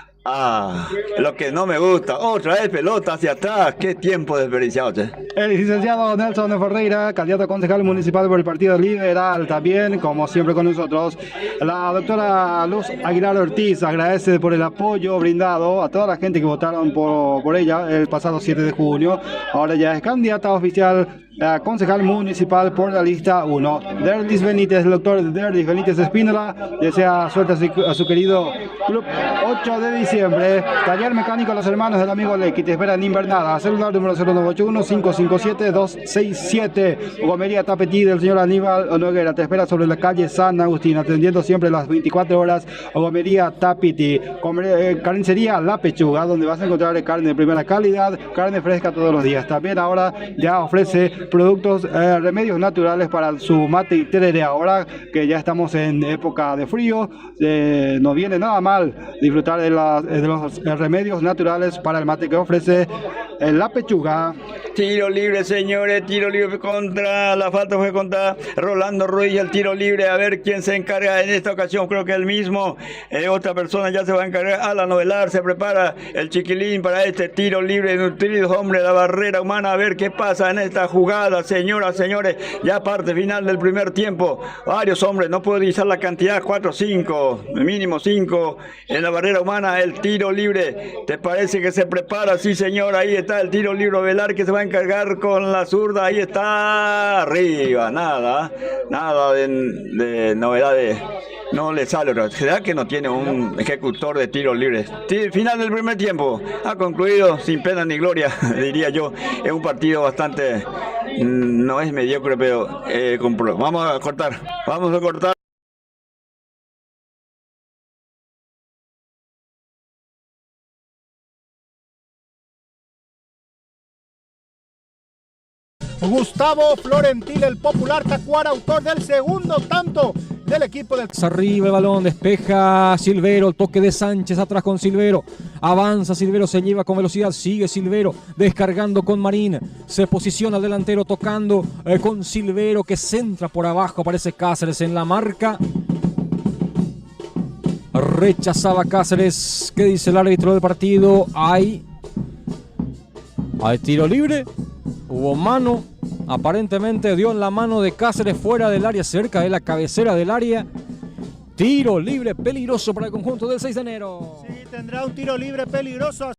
Lo que no me gusta, otra vez pelota hacia atrás, qué tiempo desperdiciado. El licenciado Nelson Ferreira, candidato a concejal municipal por el Partido Liberal, también, como siempre con nosotros. La doctora Luz Aguilar Ortiz agradece por el apoyo brindado a toda la gente que votaron por ella el pasado 7 de junio. Ahora ya es candidata oficial concejal municipal por la lista 1. Derlis Benítez, el doctor Derlis Benítez Espínola, desea suerte a su querido club. 8 de diciembre, taller mecánico Los Hermanos del Amigo Lequi, te esperan Invernada, celular número 0981-557-267, Gomería Tapetí del señor Aníbal Noguera, te espera sobre la calle San Agustín, atendiendo siempre las 24 horas, Gomería Tapetí. Carnicería La Pechuga, donde vas a encontrar carne de primera calidad, carne fresca todos los días. También ahora ya ofrece productos, remedios naturales para su mate y tereré. Ahora que ya estamos en época de frío, no viene nada mal disfrutar de los remedios naturales para el mate que ofrece La Pechuga. Tiro libre, señores, tiro libre contra, la falta fue contra Rolando Ruiz, el tiro libre, a ver quién se encarga en esta ocasión, creo que el mismo, otra persona ya se va a encargar, Alan Novelar, se prepara el chiquilín para este tiro libre, nutrido, hombre, la barrera humana, a ver qué pasa en esta jugada, señoras, señores, ya parte final del primer tiempo, varios hombres, no puedo utilizar la cantidad, 4, 5, mínimo 5, en la barrera humana, el tiro libre, ¿te parece que se prepara? Sí, señor, ahí está el tiro libre, Velar que se va a encargar con la zurda, ahí está, arriba, nada de novedades, no le sale, ¿será que no tiene un ejecutor de tiros libres? Final del primer tiempo, ha concluido sin pena ni gloria, diría yo, es un partido bastante, no es mediocre, pero vamos a cortar. Gustavo Florentil, el popular Tacuara, autor del segundo tanto del equipo del... Arriba el balón, despeja Silvero, el toque de Sánchez atrás con Silvero, avanza Silvero, se lleva con velocidad, sigue Silvero, descargando con Marín, se posiciona el delantero tocando con Silvero que centra por abajo, aparece Cáceres en la marca. Rechazaba Cáceres, ¿qué dice el árbitro del partido? Hay tiro libre, hubo mano, aparentemente dio en la mano de Cáceres fuera del área, cerca de la cabecera del área. Tiro libre peligroso para el conjunto del 6 de enero. Sí, tendrá un tiro libre peligroso.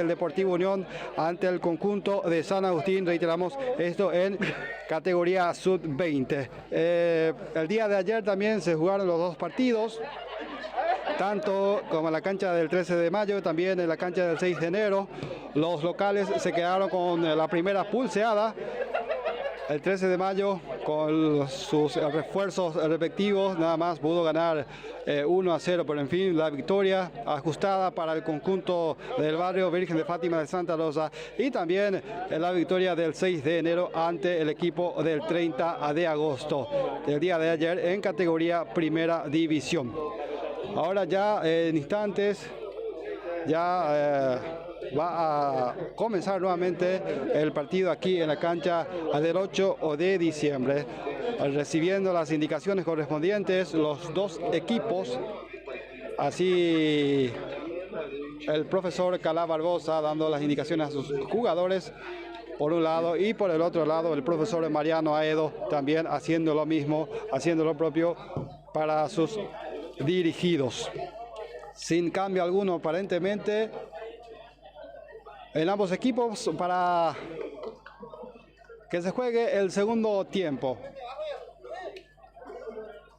El Deportivo Unión ante el conjunto de San Agustín, reiteramos esto en categoría sub-20. El día de ayer también se jugaron los dos partidos, tanto como en la cancha del 13 de mayo, también en la cancha del 6 de enero. Los locales se quedaron con la primera pulseada. El 13 de mayo, con sus refuerzos respectivos, nada más pudo ganar 1-0, pero en fin, la victoria ajustada para el conjunto del barrio Virgen de Fátima de Santa Rosa, y también la victoria del 6 de enero ante el equipo del 30 de agosto, el día de ayer en categoría Primera División. Ahora ya en instantes va a comenzar nuevamente el partido aquí en la cancha del 8 de diciembre, recibiendo las indicaciones correspondientes los dos equipos. Así el profesor Calá Barbosa dando las indicaciones a sus jugadores por un lado, y por el otro lado el profesor Mariano Aedo también haciendo lo mismo, haciendo lo propio para sus dirigidos. Sin cambio alguno aparentemente en ambos equipos para que se juegue el segundo tiempo.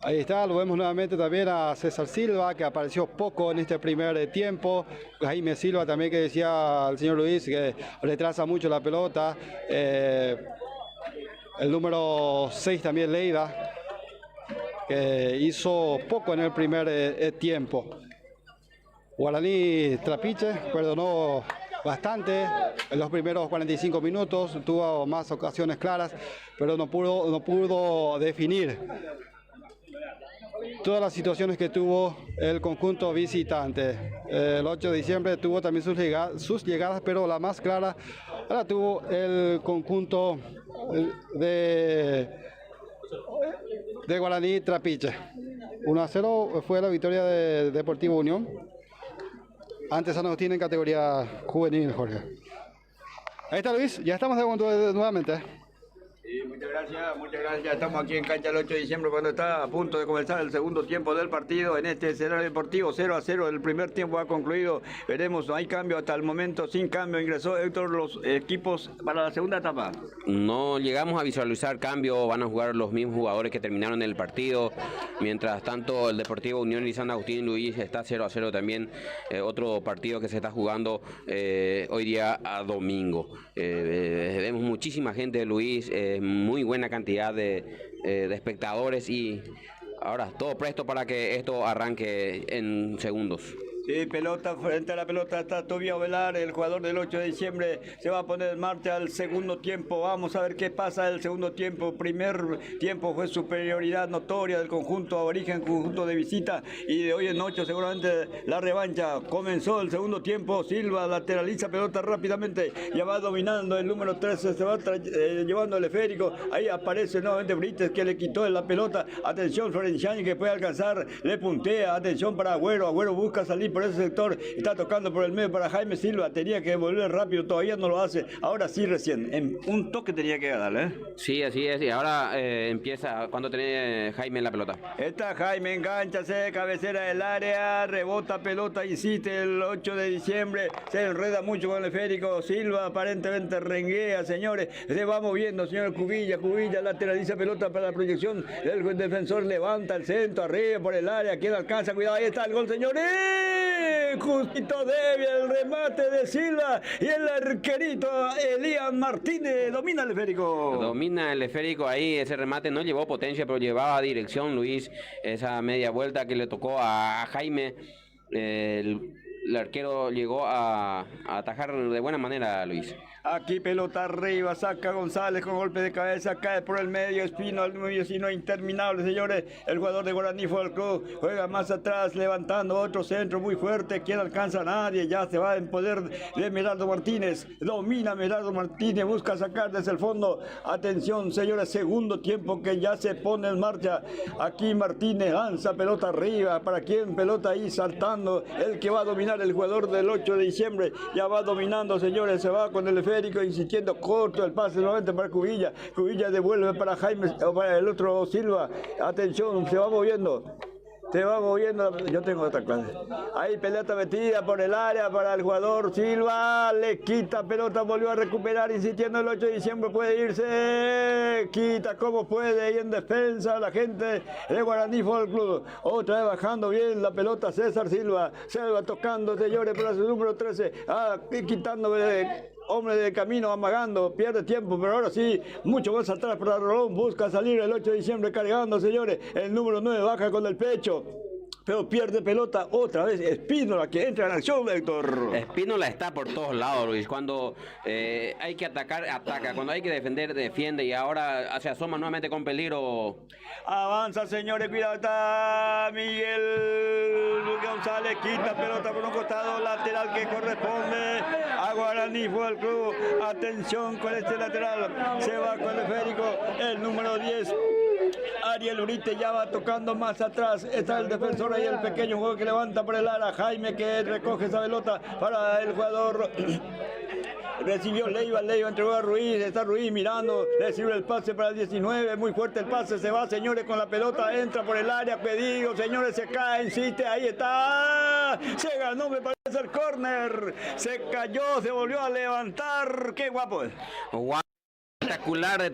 Ahí está, lo vemos nuevamente también a César Silva, que apareció poco en este primer tiempo. Jaime Silva también, que decía el señor Luis que retrasa mucho la pelota. El número 6 también, Leiva, que hizo poco en el primer tiempo. Guaraní Trapiche perdonó bastante en los primeros 45 minutos, tuvo más ocasiones claras, pero no pudo definir todas las situaciones que tuvo el conjunto visitante. El 8 de diciembre tuvo también sus llegadas, pero la más clara la tuvo el conjunto de Guaraní Trapiche. 1-0 fue la victoria de Deportivo Unión ante San Agustín en categoría juvenil, Jorge. Ahí está Luis, ya estamos de nuevamente. Sí, muchas gracias. Estamos aquí en cancha el 8 de diciembre cuando está a punto de comenzar el segundo tiempo del partido en este escenario deportivo. 0-0, el primer tiempo ha concluido. Veremos, no hay cambio hasta el momento, sin cambio. Ingresó Héctor los equipos para la segunda etapa. No llegamos a visualizar cambio, van a jugar los mismos jugadores que terminaron el partido. Mientras tanto, el Deportivo Unión y San Agustín Luis está 0-0 también. Otro partido que se está jugando hoy día a domingo. Vemos muchísima gente de Luis, muy buena cantidad de espectadores, y ahora todo presto para que esto arranque en segundos. Sí, pelota, frente a la pelota está Tobías Velar, el jugador del 8 de diciembre, se va a poner en marcha al segundo tiempo. Vamos a ver qué pasa el segundo tiempo. Primer tiempo fue superioridad notoria del conjunto aborigen, conjunto de visita, y de hoy en 8 seguramente la revancha. Comenzó el segundo tiempo, Silva lateraliza pelota rápidamente, ya va dominando el número 13, se va llevando el esférico, ahí aparece nuevamente Brites, que le quitó la pelota. Atención Florenciani, que puede alcanzar, le puntea, atención para Agüero, Agüero busca salir por ese sector, está tocando por el medio para Jaime Silva, tenía que volver rápido, todavía no lo hace, ahora sí recién, en un toque tenía que darle, Sí, así es, y ahora empieza, cuando tiene Jaime la pelota. Está Jaime, engánchase, cabecera del área, rebota pelota, insiste el 8 de diciembre, se enreda mucho con el esférico, Silva aparentemente renguea, señores, se va moviendo, señor Cubilla lateraliza pelota para la proyección, el defensor levanta el centro, arriba por el área, quien alcanza, cuidado, ahí está el gol, señores. Justito débil el remate de Silva, y el arquerito Elian Martínez domina el esférico. Domina el esférico ahí, ese remate no llevó potencia, pero llevaba dirección Luis, esa media vuelta que le tocó a Jaime. El arquero llegó a atajar de buena manera a Luis. Aquí pelota arriba, saca González con golpe de cabeza, cae por el medio, Espino al medio, sino interminable, señores. El jugador de Guaraní Fútbol Club juega más atrás, levantando otro centro muy fuerte, quien alcanza a nadie, ya se va en poder de Merardo Martínez, domina Merardo Martínez, busca sacar desde el fondo. Atención, señores, segundo tiempo que ya se pone en marcha. Aquí Martínez lanza pelota arriba, para quien pelota ahí saltando, el que va a dominar, el jugador del 8 de diciembre, ya va dominando, señores, se va con el esférico, insistiendo, corto el pase nuevamente para Cubilla devuelve para Jaime, o para el otro Silva, atención, se va moviendo. te va moviendo. Yo tengo otra clase. Ahí pelota metida por el área para el jugador Silva. Le quita pelota, volvió a recuperar, insistiendo el 8 de diciembre. Puede irse. Quita como puede ahí en defensa la gente de Guaraní Fútbol Club. Otra vez bajando bien la pelota César Silva. Silva tocando, señores, para su número 13. Quitando hombre de camino, amagando, pierde tiempo, pero ahora sí, mucho más atrás para Rolón, busca salir el 8 de diciembre cargando, señores, el número 9 baja con el pecho. Pero pierde pelota otra vez Espínola, que entra en acción, Héctor. Espínola está por todos lados, Luis. Cuando hay que atacar, ataca. Cuando hay que defender, defiende. Y ahora se asoma nuevamente con peligro. Avanza, señores, cuidado, está Miguel González, quita pelota por un costado, lateral que corresponde a Guaraní Fútbol Club. Atención con este lateral, se va con el esférico, el número 10. Ariel Urite ya va tocando más atrás. Está el defensor ahí, el pequeño juego que levanta por el área. Jaime que recoge esa pelota para el jugador. Recibió Leiva entregó a Ruiz, está Ruiz mirando, recibe el pase para el 19, muy fuerte el pase, se va, señores, con la pelota, entra por el área, pedido, señores, se cae, insiste, ahí está, se ganó, me parece el córner, se cayó, se volvió a levantar, qué guapo es. Espectacular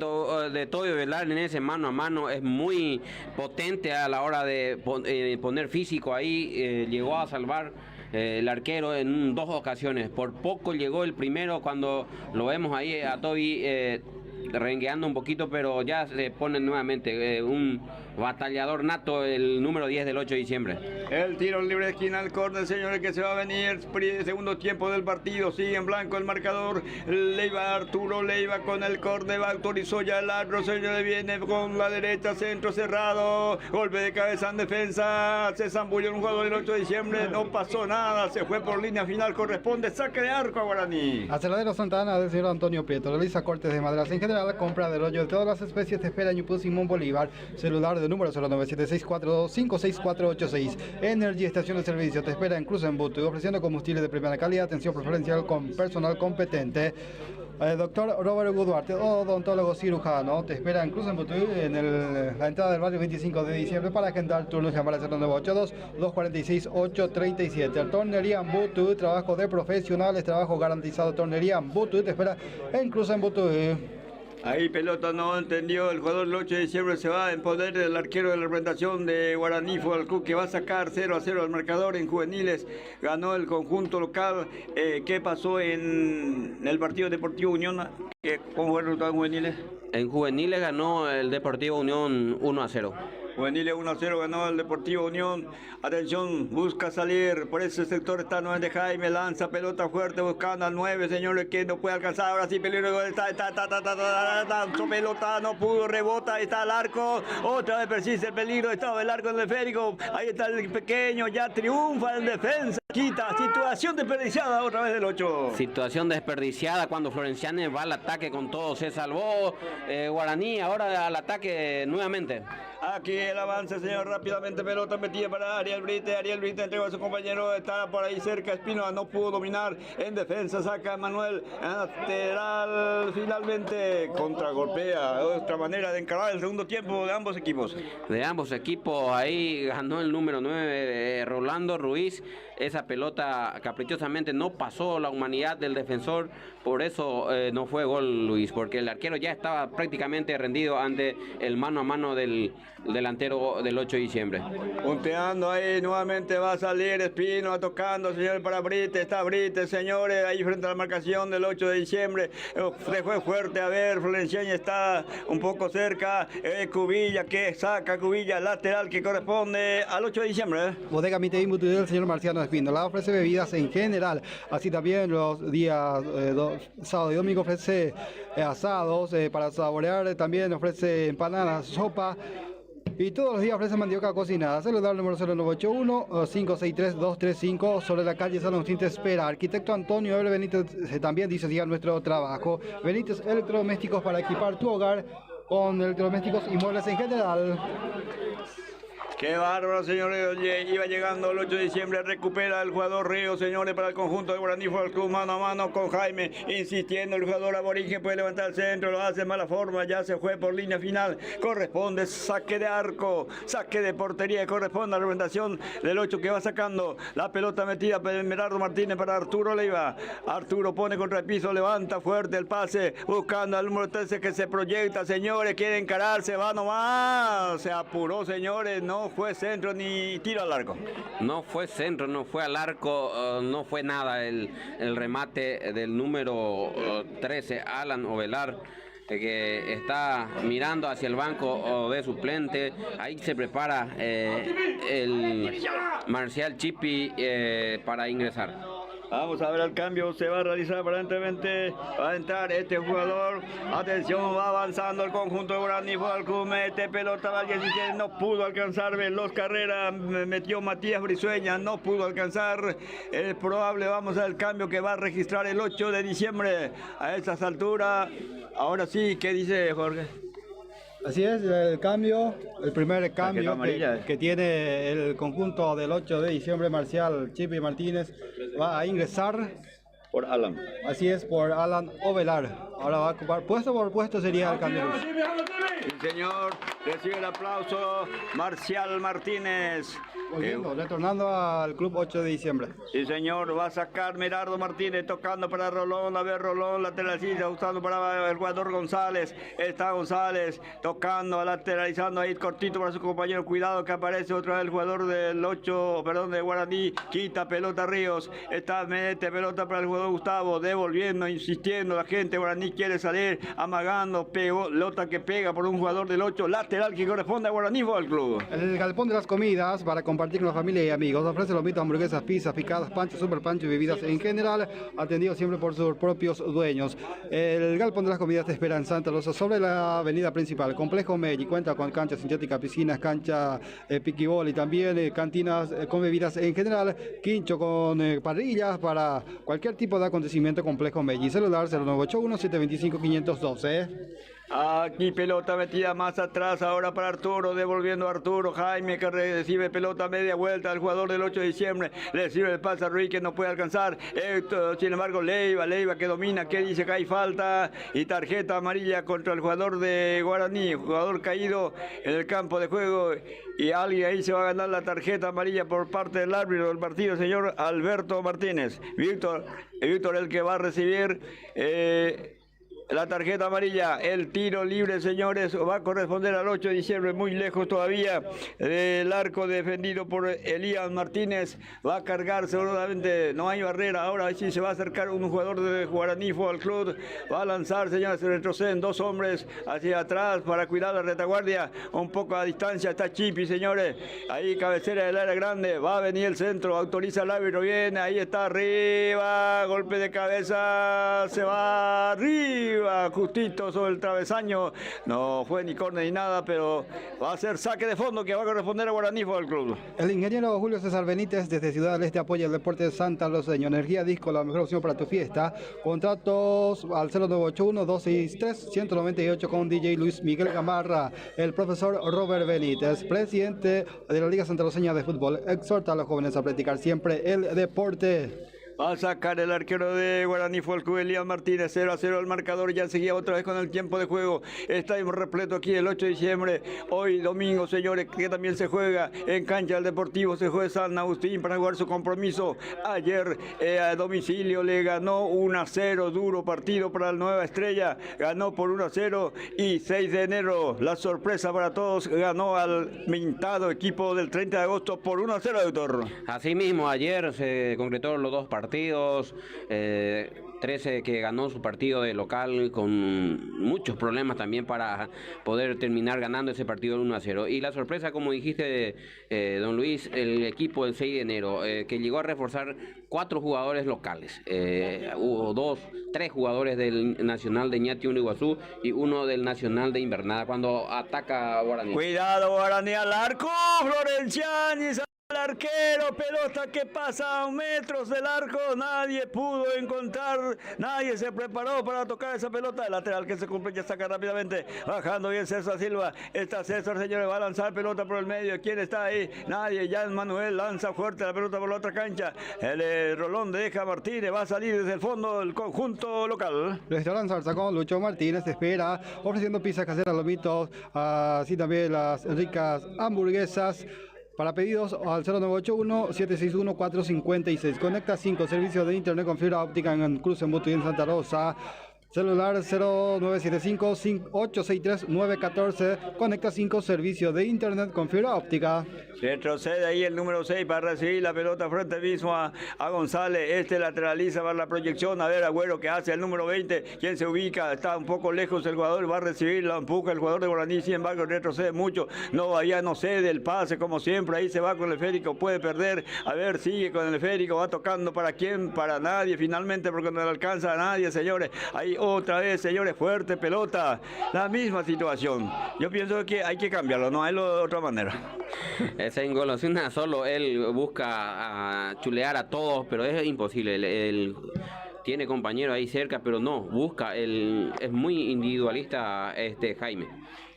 de Toyo Velar en ese mano a mano, es muy potente a la hora de poner físico ahí, llegó a salvar el arquero en 2 ocasiones, por poco llegó el primero cuando lo vemos ahí a Toby rengueando un poquito, pero ya se pone nuevamente un batallador nato, el número 10 del 8 de diciembre. El tiro libre de esquina al córner, señores, que se va a venir, segundo tiempo del partido, sigue en blanco el marcador, Leiva, Arturo Leiva con el córner, autorizó ya el árbitro, señores, viene con la derecha, centro cerrado, golpe de cabeza en defensa, se zambulló un jugador del 8 de diciembre, no pasó nada, se fue por línea final, corresponde saque de arco a Guaraní. Acelradero Santa Ana del señor Antonio Prieto, realiza cortes de maderas en general, compra de rollo de todas las especies, te espera Ñupú Simón Bolívar, celular de número 09764256486. Energy Estación de Servicio, te espera en Cruz en Butu, ofreciendo combustible de primera calidad, atención preferencial con personal competente. Doctor Robert Hugo Duarte, odontólogo cirujano, te espera en Cruz en Butu, en la entrada del barrio 25 de diciembre. Para agendar turnos, llamar al 0982-246-837. Tornería Butu, trabajo de profesionales, trabajo garantizado. Tornería Butu, te espera en Cruz en Butu. Ahí pelota no entendió, el jugador del 8 de diciembre se va en poder del arquero de la representación de Guaraní Fútbol Club, que va a sacar 0-0 al marcador en juveniles. Ganó el conjunto local. ¿Qué pasó en el partido Deportivo Unión? ¿Cómo fue el resultado en juveniles? En juveniles ganó el Deportivo Unión 1-0. Juveniles 1-0 ganó el Deportivo Unión. Atención, busca salir por ese sector, está 9 de Jaime, lanza pelota fuerte buscando al 9, señores, que no puede alcanzar. Ahora sí, peligro, está pelota, no pudo, rebota, ahí está el arco, otra vez persiste el peligro, estaba el arco en el esférico, ahí está el pequeño, ya triunfa en defensa. Quita, situación desperdiciada otra vez del 8. Situación desperdiciada cuando Florenciane va al ataque con todo. Se salvó Guaraní, ahora al ataque nuevamente. Aquí el avance, señor, rápidamente pelota metida para Ariel Brite entregó a su compañero, está por ahí cerca, Espínola no pudo dominar en defensa, saca a Manuel, lateral, finalmente contragolpea, otra manera de encarar el segundo tiempo de ambos equipos. De ambos equipos, ahí ganó el número 9, Rolando Ruiz. Esa pelota caprichosamente no pasó la humanidad del defensor, por eso no fue gol, Luis, porque el arquero ya estaba prácticamente rendido ante el mano a mano del delantero del 8 de diciembre. Punteando ahí, nuevamente va a salir Espínola tocando, señores, para Brite, está Brite, señores, ahí frente a la marcación del 8 de diciembre, fue fuerte, a ver, Florenciani está un poco cerca, Cubilla que saca, Cubilla lateral que corresponde al 8 de diciembre. Bodega Miteín Butu del señor Marciano Espínola, ofrece bebidas en general, así también los días sábado y domingo ofrece asados para saborear, también ofrece empanadas, sopa. Y todos los días ofrece mandioca cocinada. Celular número 0981-563-235 sobre la calle San Agustín te espera. Arquitecto Antonio Eble Benítez también dice siga nuestro trabajo. Benítez Electrodomésticos para equipar tu hogar con electrodomésticos y muebles en general. Qué bárbaro, señores. Oye, iba llegando el 8 de diciembre, recupera el jugador Río, señores, para el conjunto de Guaraní Fútbol Club, mano a mano con Jaime, insistiendo, el jugador aborigen puede levantar el centro, lo hace de mala forma, ya se fue por línea final, corresponde saque de arco, saque de portería, corresponde a la representación del 8 que va sacando la pelota metida por Merardo Martínez para Arturo Leiva. Arturo pone contra el piso, levanta fuerte el pase, buscando al número 13 que se proyecta, señores, quiere encararse, va nomás, se apuró, señores, no fue centro ni tiro al arco. No fue centro, no fue al arco, no fue nada el remate del número 13, Alan Ovelar, que está mirando hacia el banco de suplente. Ahí se prepara el Marcial Chipi para ingresar. Vamos a ver el cambio, se va a realizar aparentemente, va a entrar este jugador, atención, va avanzando el conjunto de Guaraní Fútbol Club, mete pelota, va al 17, no pudo alcanzar Veloz Carrera, metió Matías Brizueña, no pudo alcanzar, es probable, vamos al cambio que va a registrar el 8 de diciembre, a esas alturas, ahora sí, ¿qué dice Jorge? Así es, el cambio, el primer cambio que tiene el conjunto del 8 de diciembre, Marcial Chipi Martínez, va a ingresar Por Alan. Así es, por Alan Ovelar. Ahora va a ocupar puesto por puesto, sería el cambio. Sí, señor, recibe el aplauso Marcial Martínez. Volviendo, retornando al club 8 de diciembre. Sí, señor, va a sacar Merardo Martínez, tocando para Rolón, a ver Rolón, lateraliza, usando para el jugador González. Está González tocando, lateralizando ahí cortito para su compañero. Cuidado que aparece otra vez el jugador del 8, perdón, de Guaraní. Quita pelota Ríos, mete pelota para el jugador Gustavo, devolviendo, insistiendo. La gente Guaraní quiere salir, amagando, pelota que pega por un jugador del 8, lateral que corresponde a Guaraní Fútbol Club. El galpón de las comidas para compartir con la familia y amigos ofrece lomitos, hamburguesas, pizzas, picadas, panchos, super pancho y bebidas en general, atendido siempre por sus propios dueños. El galpón de las comidas te espera en Santa Rosa sobre la avenida principal. Complejo Melli cuenta con cancha sintética, piscinas, cancha piquibol y también cantinas con bebidas en general, quincho con parrillas para cualquier tipo de acontecimiento. Complejo Melli, celular 0981 725 512. Aquí pelota metida más atrás ahora para Arturo, devolviendo a Arturo. Jaime que recibe pelota media vuelta al jugador del 8 de diciembre. Le sirve el pase a Ruiz que no puede alcanzar. Sin embargo, Leiva que domina, que dice que hay falta y tarjeta amarilla contra el jugador de Guaraní, jugador caído en el campo de juego. Y alguien ahí se va a ganar la tarjeta amarilla por parte del árbitro del partido, señor Alberto Martínez. Víctor el que va a recibir la tarjeta amarilla. El tiro libre, señores, va a corresponder al 8 de diciembre, muy lejos todavía del arco defendido por Elías Martínez. Va a cargar seguramente, no hay barrera. Ahora sí se va a acercar un jugador de Guaraní Fútbol Club. Va a lanzar, señores, se retroceden dos hombres hacia atrás para cuidar la retaguardia. Un poco a distancia está Chipi, señores. Ahí cabecera del área grande. Va a venir el centro, autoriza el árbitro. Viene, ahí está arriba. Golpe de cabeza, se va arriba. Justito sobre el travesaño, no fue ni córner ni nada, pero va a ser saque de fondo que va a corresponder a Guaraní Fútbol Club. El ingeniero Julio César Benítez desde Ciudad del Este apoya el deporte de Santa Roseño. Energía Disco, la mejor opción para tu fiesta. Contratos al 0981 263 198 con DJ Luis Miguel Gamarra. El profesor Robert Benítez, presidente de la Liga Santa Roseña de Fútbol, exhorta a los jóvenes a practicar siempre el deporte. Va a sacar el arquero de Guaraní Fútbol Club, Elías Martínez, 0-0 el marcador, ya seguía otra vez con el tiempo de juego. Está repleto aquí el 8 de diciembre, hoy domingo, señores, que también se juega en cancha del Deportivo, se juega San Agustín para jugar su compromiso. Ayer a domicilio le ganó 1-0, duro partido para la Nueva Estrella, ganó por 1-0 y 6 de enero, la sorpresa para todos, ganó al mintado equipo del 30 de agosto por 1-0, doctor. Así mismo, ayer se concretaron los dos partidos, 13 que ganó su partido de local con muchos problemas también para poder terminar ganando ese partido 1-0. Y la sorpresa, como dijiste, don Luis, el equipo del 6 de enero, que llegó a reforzar 4 jugadores locales. Hubo 3 jugadores del Nacional de Ñati Iguazú y uno del Nacional de Invernada cuando ataca a Guaraní. Cuidado, Guaraní al arco, Florenciani. arquero, pelota que pasa a metros del arco, nadie pudo encontrar, nadie se preparó para tocar esa pelota. El lateral que se cumple, ya saca rápidamente, bajando bien César Silva. Está César, señores, va a lanzar pelota por el medio. ¿Quién está ahí? Nadie. Ya Manuel lanza fuerte la pelota por la otra cancha. El Rolón deja a Martínez, va a salir desde el fondo del conjunto local. Lo está lanzando con Lucho Martínez, espera, ofreciendo pizza casera, lomitos, así también las ricas hamburguesas. Para pedidos al 0981-761-456. Conecta 5, servicio de internet con fibra óptica en Cruz en Butuí, en Santa Rosa. Celular 0975-863-914. Conecta 5, servicio de internet con fibra óptica. Retrocede ahí el número 6 para recibir la pelota frente mismo a González. Este lateraliza para la proyección. A ver, Agüero, que hace el número 20. Quien se ubica, está un poco lejos el jugador, va a recibir, la empuja el jugador de Guaraní. Sin embargo, retrocede mucho. No, ya no cede el pase como siempre. Ahí se va con el esférico, puede perder. A ver, sigue con el esférico, va tocando para quién, para nadie. Finalmente, porque no le alcanza a nadie, señores. Ahí otra vez, señores, fuerte pelota. La misma situación. Yo pienso que hay que cambiarlo, no hay de otra manera. Esa engolosina solo él busca chulear a todos, pero es imposible. Él tiene compañero ahí cerca, pero no, busca. Es muy individualista Jaime.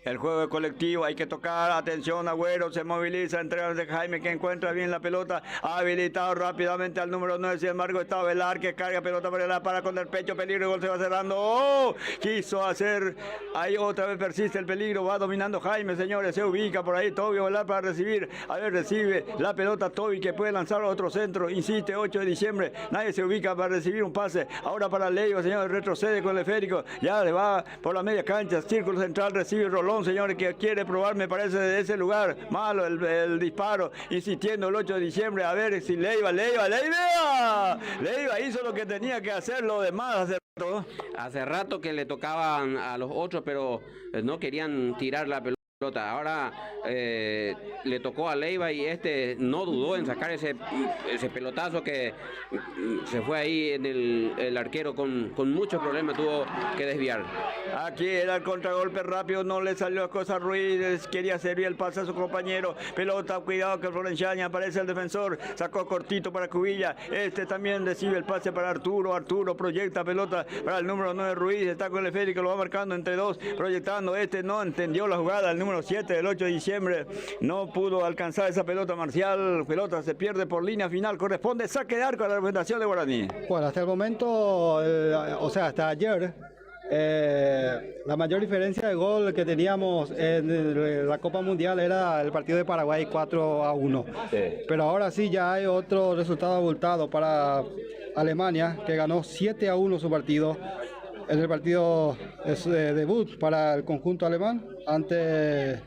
El juego colectivo, hay que tocar, atención, Agüero se moviliza, entrega de Jaime que encuentra bien la pelota, habilitado rápidamente al número 9, sin embargo está Velar que carga pelota por el para con el pecho, peligro, el gol se va cerrando, ¡oh! Quiso hacer, ahí otra vez persiste el peligro, va dominando Jaime, señores, se ubica por ahí, Toby Velar para recibir, a ver, recibe la pelota Toby que puede lanzar a otro centro, insiste, 8 de diciembre, nadie se ubica para recibir un pase, ahora para Leiva, señores, retrocede con el esférico, ya le va por la media cancha, círculo central, recibe Rolón, señores, que quiere probar, me parece, de ese lugar. Malo el disparo, insistiendo el 8 de diciembre, a ver si Leiva hizo lo que tenía que hacer, lo demás hacer todo. Hace rato que le tocaban a los otros, pero no querían tirar la pelota. Ahora le tocó a Leiva y no dudó en sacar ese pelotazo que se fue ahí en el arquero con muchos problemas, tuvo que desviar. Aquí era el contragolpe rápido, no le salió a Cosa Ruiz, quería servir el pase a su compañero, pelota, cuidado que Florenciani, aparece el defensor, sacó cortito para Cubilla, también recibe el pase para Arturo proyecta pelota para el número 9 Ruiz, está con el esférico, lo va marcando entre dos, proyectando, no entendió la jugada, el número 7 del 8 de diciembre, no pudo alcanzar esa pelota Marcial, pelota se pierde por línea final, corresponde saque de arco a la representación de Guaraní. Bueno, hasta el momento, hasta ayer, la mayor diferencia de gol que teníamos en la Copa Mundial era el partido de Paraguay 4-1. Sí. Pero ahora sí ya hay otro resultado abultado para Alemania, que ganó 7-1 su partido. En el partido debut para el conjunto alemán ante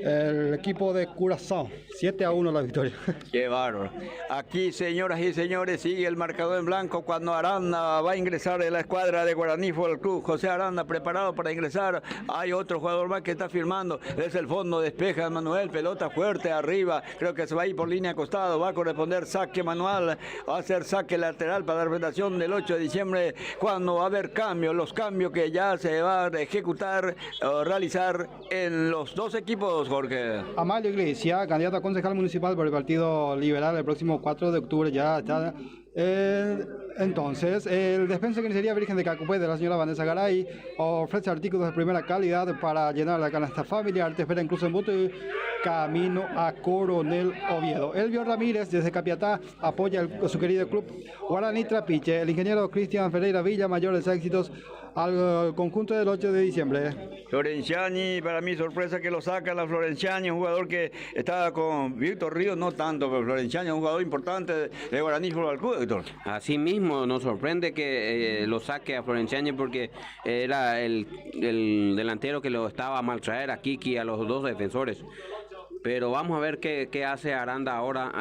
el equipo de Curazao. 7-1 la victoria. Qué bárbaro. Aquí, señoras y señores, sigue el marcador en blanco cuando Aranda va a ingresar en la escuadra de Guaraní Fútbol Club. José Aranda preparado para ingresar. Hay otro jugador más que está firmando. Desde el fondo despeja Manuel, pelota fuerte arriba. Creo que se va a ir por línea costado. Va a corresponder saque manual. Va a ser saque lateral para la representación del 8 de diciembre cuando va a haber cambios. Los cambios que ya se van a ejecutar o realizar en los dos equipos, Jorge. Amalio Iglesia, candidato a concejal municipal por el Partido Liberal el próximo 4 de octubre ya está. Entonces, el despensa de carnicería Virgen de Cacupé de la señora Vanessa Garay ofrece artículos de primera calidad para llenar la canasta familiar. Te espera incluso en Butuí, camino a Coronel Oviedo. Elvio Ramírez desde Capiatá apoya su querido club Guaraní Trapiche. El ingeniero Cristian Ferreira Villa, mayores éxitos al conjunto del 8 de diciembre. Florenciani, para mí sorpresa que lo saca la Florenciani, un jugador que estaba con Víctor Ríos, no tanto, pero Florenciani es un jugador importante de Guaraní Fútbol Club, Víctor. Así mismo nos sorprende que lo saque a Florenciani porque era el delantero que lo estaba a maltraer a Kiki, a los dos defensores. Pero vamos a ver qué hace Aranda ahora.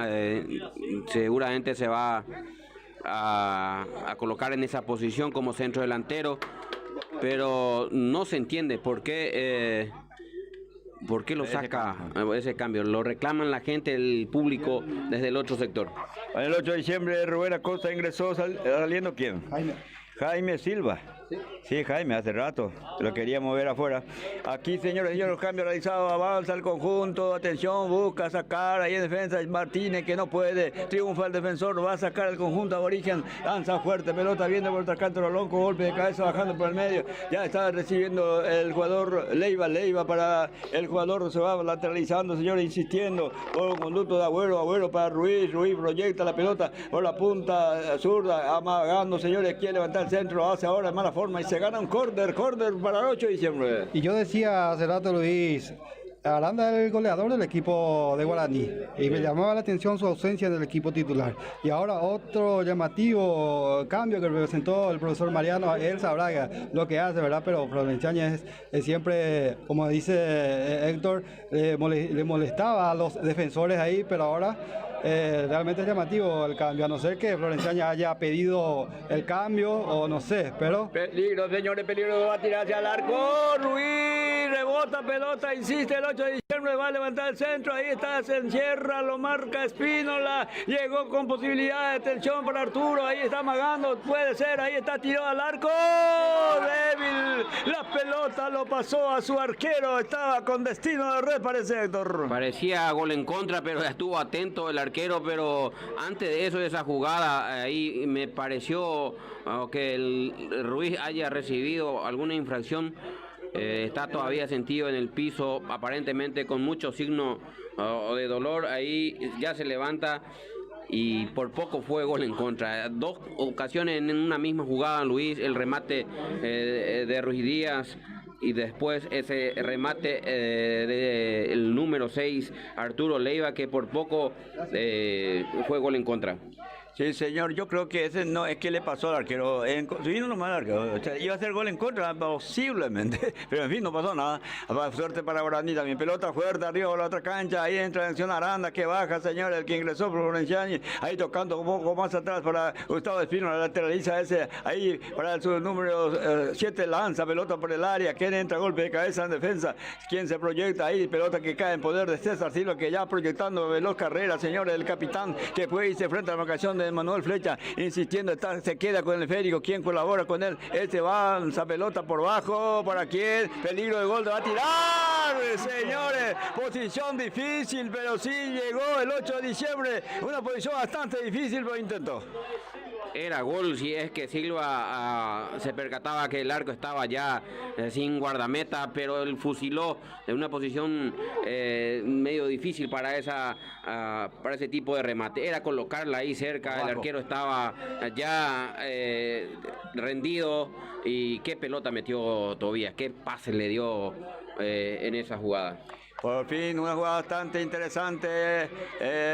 Seguramente se va a colocar en esa posición como centro delantero, pero no se entiende por qué lo saca ese cambio. Lo reclaman la gente, el público desde el otro sector. El 8 de diciembre Rubén Acosta ingresó, saliendo ¿quién? Jaime. Jaime Silva. Sí, Jaime, hace rato lo quería mover afuera. Aquí, señores y señores, los cambios realizados, avanza el conjunto, atención, busca sacar ahí en defensa Martínez, que no puede, triunfa el defensor, va a sacar el conjunto aborigen, lanza fuerte, pelota, viene por otra canto, Lonco, golpe de cabeza bajando por el medio, ya está recibiendo el jugador Leiva para el jugador, se va lateralizando, señores, insistiendo, por un conducto de Agüero para Ruiz proyecta la pelota por la punta zurda, amagando, señores, quiere levantar el centro, lo hace ahora de mala forma y se gana un córner para el 8 de diciembre. Y yo decía hace rato, Luis, Aranda es el goleador del equipo de Guaraní y me llamaba la atención su ausencia en el equipo titular. Y ahora otro llamativo cambio que presentó el profesor Mariano, él sabrá lo que hace, ¿verdad? Pero Florenciaña es siempre, como dice Héctor, le molestaba a los defensores ahí, pero ahora realmente es llamativo el cambio, a no ser que Florenciaña haya pedido el cambio o no sé, pero... Peligro, señores, peligro, va a tirar hacia el arco, Ruiz, rebota pelota, insiste el 8 de diciembre, va a levantar el centro, ahí está, se encierra, lo marca Espínola, llegó con posibilidad de detención para Arturo, ahí está amagando, puede ser, ahí está, tiró al arco, débil, la pelota lo pasó a su arquero, estaba con destino de red, parece, Héctor. Parecía gol en contra, pero estuvo atento el arquero, pero antes de eso, de esa jugada, ahí me pareció que el Ruiz haya recibido alguna infracción. Está todavía sentido en el piso, aparentemente con muchos signos de dolor, ahí ya se levanta y por poco fue gol en contra. Dos ocasiones en una misma jugada, Luis, el remate de Ruiz Díaz y después ese remate del número 6, Arturo Leiva, que por poco fue gol en contra. Sí, señor, yo creo que ese no es que le pasó al arquero. Vino nomás al arquero. O sea, iba a ser gol en contra, posiblemente. Pero en fin, no pasó nada. Suerte para Guaraní también. Pelota fuerte arriba por la otra cancha. Ahí entra en acción Aranda, que baja, señor, el que ingresó por Florenciani. Ahí tocando un poco más atrás para Gustavo Espino. La lateraliza ese. Ahí para su número 7 lanza pelota por el área. Quien entra, golpe de cabeza en defensa. Quien se proyecta ahí. Pelota que cae en poder de César Silva, que ya proyectando veloz carrera, señores, el capitán que fue y se enfrenta a la marcación de Manuel Flecha, insistiendo, se queda con el esférico, quien colabora con él, avanza pelota por bajo, ¿para quién? Peligro de gol, va a tirar, señores, posición difícil, pero sí llegó el 8 de diciembre, una posición bastante difícil, pero intentó. Era gol si es que Silva se percataba que el arco estaba ya sin guardameta, pero él fusiló en una posición medio difícil para ese tipo de remate. Era colocarla ahí cerca, el arquero estaba ya rendido y qué pelota metió Tobías, qué pase le dio en esa jugada. Por fin, una jugada bastante interesante.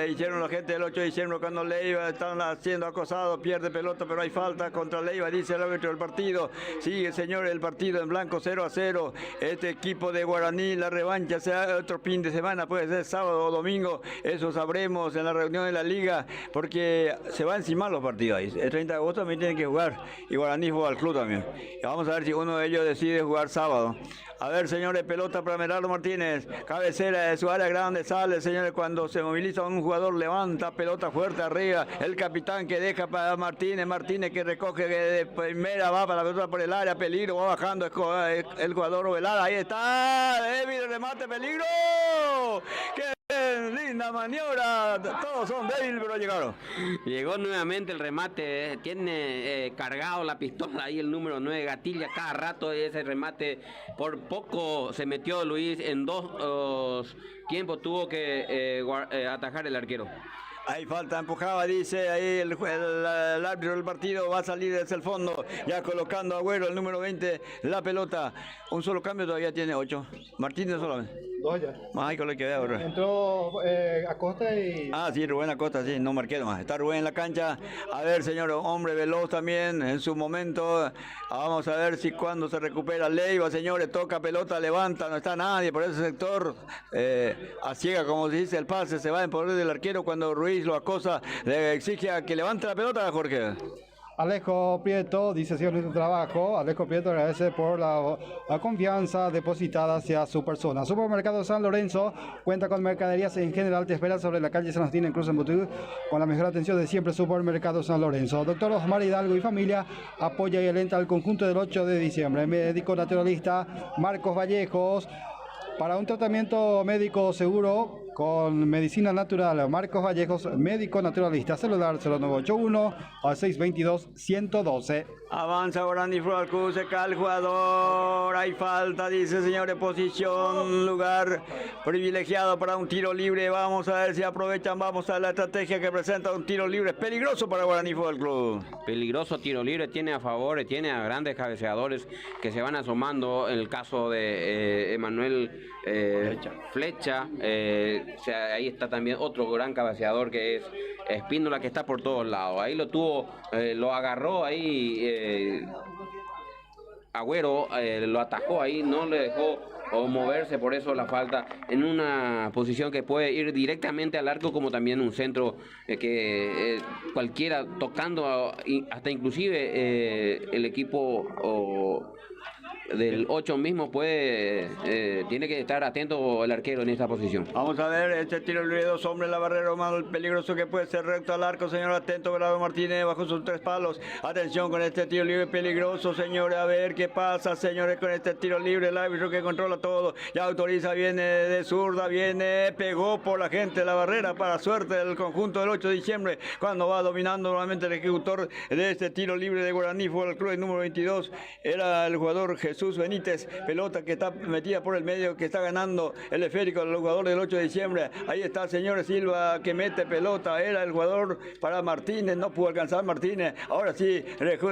Hicieron la gente del 8 de diciembre cuando Leiva están siendo acosados, pierde pelota, pero hay falta contra Leiva, dice el árbitro del partido. Sigue, señor, el partido en blanco 0-0. Este equipo de Guaraní, la revancha será otro fin de semana, puede ser sábado o domingo. Eso sabremos en la reunión de la liga, porque se van encima los partidos ahí. El 30 de agosto también tienen que jugar, y Guaraní juega al club también. Y vamos a ver si uno de ellos decide jugar sábado. A ver, señores, pelota para Merardo Martínez. Cabecera de su área grande, sale, señores, cuando se moviliza un jugador, levanta pelota fuerte arriba. El capitán que deja para Martínez que recoge de primera, va para la pelota por el área, peligro, va bajando el jugador Ovelar. Ahí está, débil remate, peligro. ¡Qué linda maniobra! Todos son débiles, pero llegaron. Llegó nuevamente el remate, tiene cargado la pistola ahí el número 9, gatilla cada rato ese remate. Por poco se metió Luis en dos tiempos, tuvo que atajar el arquero. Hay falta, empujaba, dice ahí el árbitro del partido, va a salir desde el fondo, ya colocando a Agüero, el número 20, la pelota. Un solo cambio, todavía tiene 8. Martínez solamente. Dos ya. Más con lo que veo ahora. Entró Acosta y... Ah, sí, Rubén Acosta, sí, no marqué nomás. Está Rubén en la cancha. A ver, señor, hombre veloz también en su momento. Vamos a ver si cuando se recupera Leiva, señores, toca pelota, levanta, no está nadie por ese sector. A ciega, como se dice, el pase se va en poder del arquero cuando Ruiz lo acosa, le exige a que levante la pelota a Jorge. Alejo Prieto dice sí, nuestro trabajo. Alejo Prieto agradece por la confianza depositada hacia su persona. Supermercado San Lorenzo cuenta con mercaderías en general. Te espera sobre la calle San Agustín en Cruz en Butú con la mejor atención de siempre. Supermercado San Lorenzo. Doctor Osmar Hidalgo y familia apoya y alenta al conjunto del 8 de diciembre. Médico naturalista Marcos Vallejos para un tratamiento médico seguro con medicina natural. Marcos Vallejos, médico naturalista. Celular 0981 a 622 112. Avanza Guaraní Fútbol Club, se cae el jugador, hay falta, dice señores, posición, lugar privilegiado para un tiro libre. Vamos a ver si aprovechan, vamos a ver la estrategia que presenta un tiro libre peligroso para Guaraní Fútbol Club. Peligroso tiro libre, tiene a favor, tiene a grandes cabeceadores que se van asomando. En el caso de Emanuel Flecha, ahí está también otro gran cabeceador que es Espíndola, que está por todos lados. Ahí lo tuvo, lo agarró ahí Agüero, lo atajó ahí, no le dejó moverse, por eso la falta en una posición que puede ir directamente al arco, como también un centro que cualquiera tocando, hasta inclusive el equipo del 8 mismo tiene que estar atento el arquero en esta posición. Vamos a ver este tiro libre, 2 hombres, la barrera humana, el peligroso que puede ser recto al arco, señor, atento, Bravo Martínez bajo sus 3 palos, atención con este tiro libre peligroso, señores, a ver qué pasa, señores, con este tiro libre, el árbitro que controla todo, ya autoriza, viene de zurda, pegó por la gente de la barrera, para suerte del conjunto del 8 de diciembre, cuando va dominando nuevamente el ejecutor de este tiro libre de Guaraní Fútbol Club, el número 22, era el jugador Jesús Benítez, pelota que está metida por el medio, que está ganando el esférico del jugador del 8 de diciembre, ahí está el señor Silva que mete pelota, era el jugador para Martínez, no pudo alcanzar Martínez, ahora sí,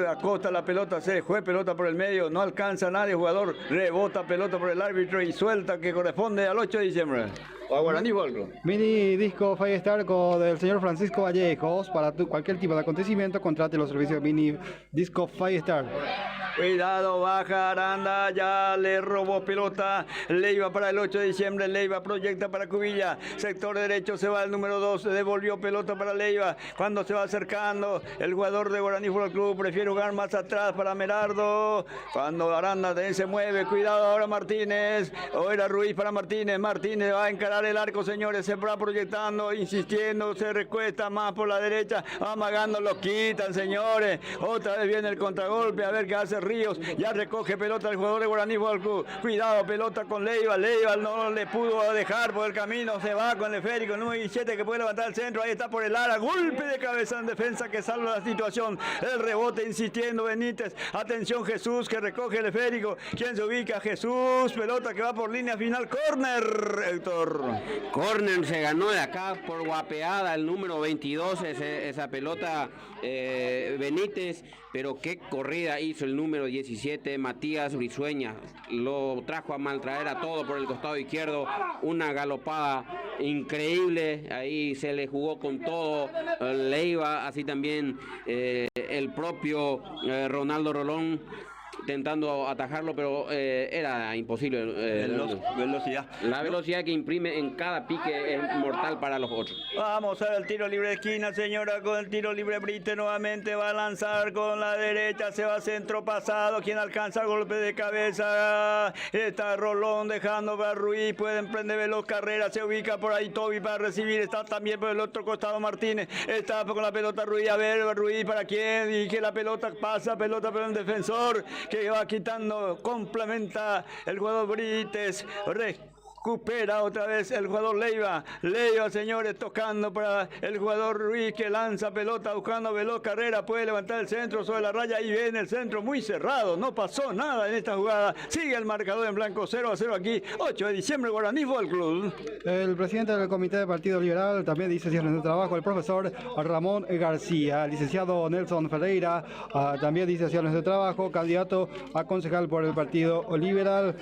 acosta la pelota, se fue pelota por el medio, no alcanza nadie, el jugador rebota pelota por el árbitro y suelta que corresponde al 8 de diciembre. A Guaraní Fútbol Club. Mini disco Firestar del señor Francisco Vallejos. Para cualquier tipo de acontecimiento, contrate los servicios Mini disco Firestar. Cuidado, baja Aranda, ya le robó pelota, Leiva para el 8 de diciembre, Leiva proyecta para Cubilla, sector derecho se va el número 2, devolvió pelota para Leiva, cuando se va acercando, el jugador de Guaraní Fútbol Club prefiere jugar más atrás para Merardo, cuando Aranda también se mueve, cuidado ahora Martínez, o era Ruiz para Martínez, Martínez va a encarar el arco, señores, se va proyectando, insistiendo, se recuesta más por la derecha, amagando, lo quitan, señores, otra vez viene el contragolpe, a ver qué hace Ríos, ya recoge pelota el jugador de Guaraní Fútbol Club, cuidado, pelota con Leiva, Leiva no le pudo dejar por el camino, se va con el esférico, el número 17 que puede levantar el centro, ahí está por el área, golpe de cabeza en defensa que salva la situación, el rebote insistiendo Benítez, atención Jesús que recoge el esférico, ¿quién se ubica? Jesús, pelota que va por línea final, córner, Héctor. Córner se ganó de acá por guapeada el número 22, esa pelota Benítez, pero qué corrida hizo el número 17, Matías Brizueña, lo trajo a maltraer a todo por el costado izquierdo, una galopada increíble, ahí se le jugó con todo Leiva, así también el propio Ronaldo Rolón intentando atajarlo, pero era imposible. Velocidad. La velocidad que imprime en cada pique es mortal para los otros. Vamos a ver el tiro libre de esquina, señora, con el tiro libre Brite nuevamente va a lanzar con la derecha, se va centro pasado, quien alcanza golpe de cabeza, está Rolón dejando para Ruiz, puede emprender veloz carrera, se ubica por ahí Toby para recibir, está también por el otro costado Martínez, está con la pelota Ruiz, a ver Ruiz para quién, y que la pelota pasa, pelota pero el defensor, que va quitando, complementa el jugador Brites, recupera otra vez el jugador Leiva, señores, tocando para el jugador Ruiz que lanza pelota buscando veloz carrera, puede levantar el centro sobre la raya y viene el centro muy cerrado, no pasó nada en esta jugada, sigue el marcador en blanco 0-0 aquí, 8 de diciembre Guaraní Fútbol Club. El presidente del Comité del Partido Liberal también dice cierre de trabajo, el profesor Ramón García, el licenciado Nelson Ferreira también dice cierre de trabajo, candidato a concejal por el Partido Liberal.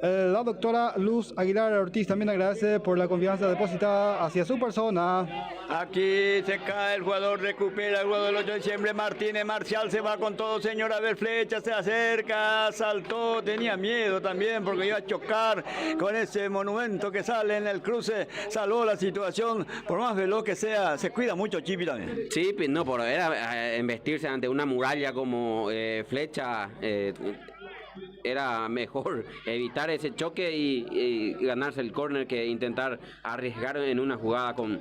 La doctora Luz Aguilar Ortiz también agradece por la confianza depositada hacia su persona. Aquí se cae el jugador, recupera el jugador del 8 de diciembre, Martínez Marcial se va con todo, señor, a ver, Flecha se acerca, saltó, tenía miedo también porque iba a chocar con ese monumento que sale en el cruce, salvó la situación, por más veloz que sea, se cuida mucho Chipi también. Sí, no, pero era embestirse ante una muralla como Flecha. Era mejor evitar ese choque y ganarse el córner que intentar arriesgar en una jugada con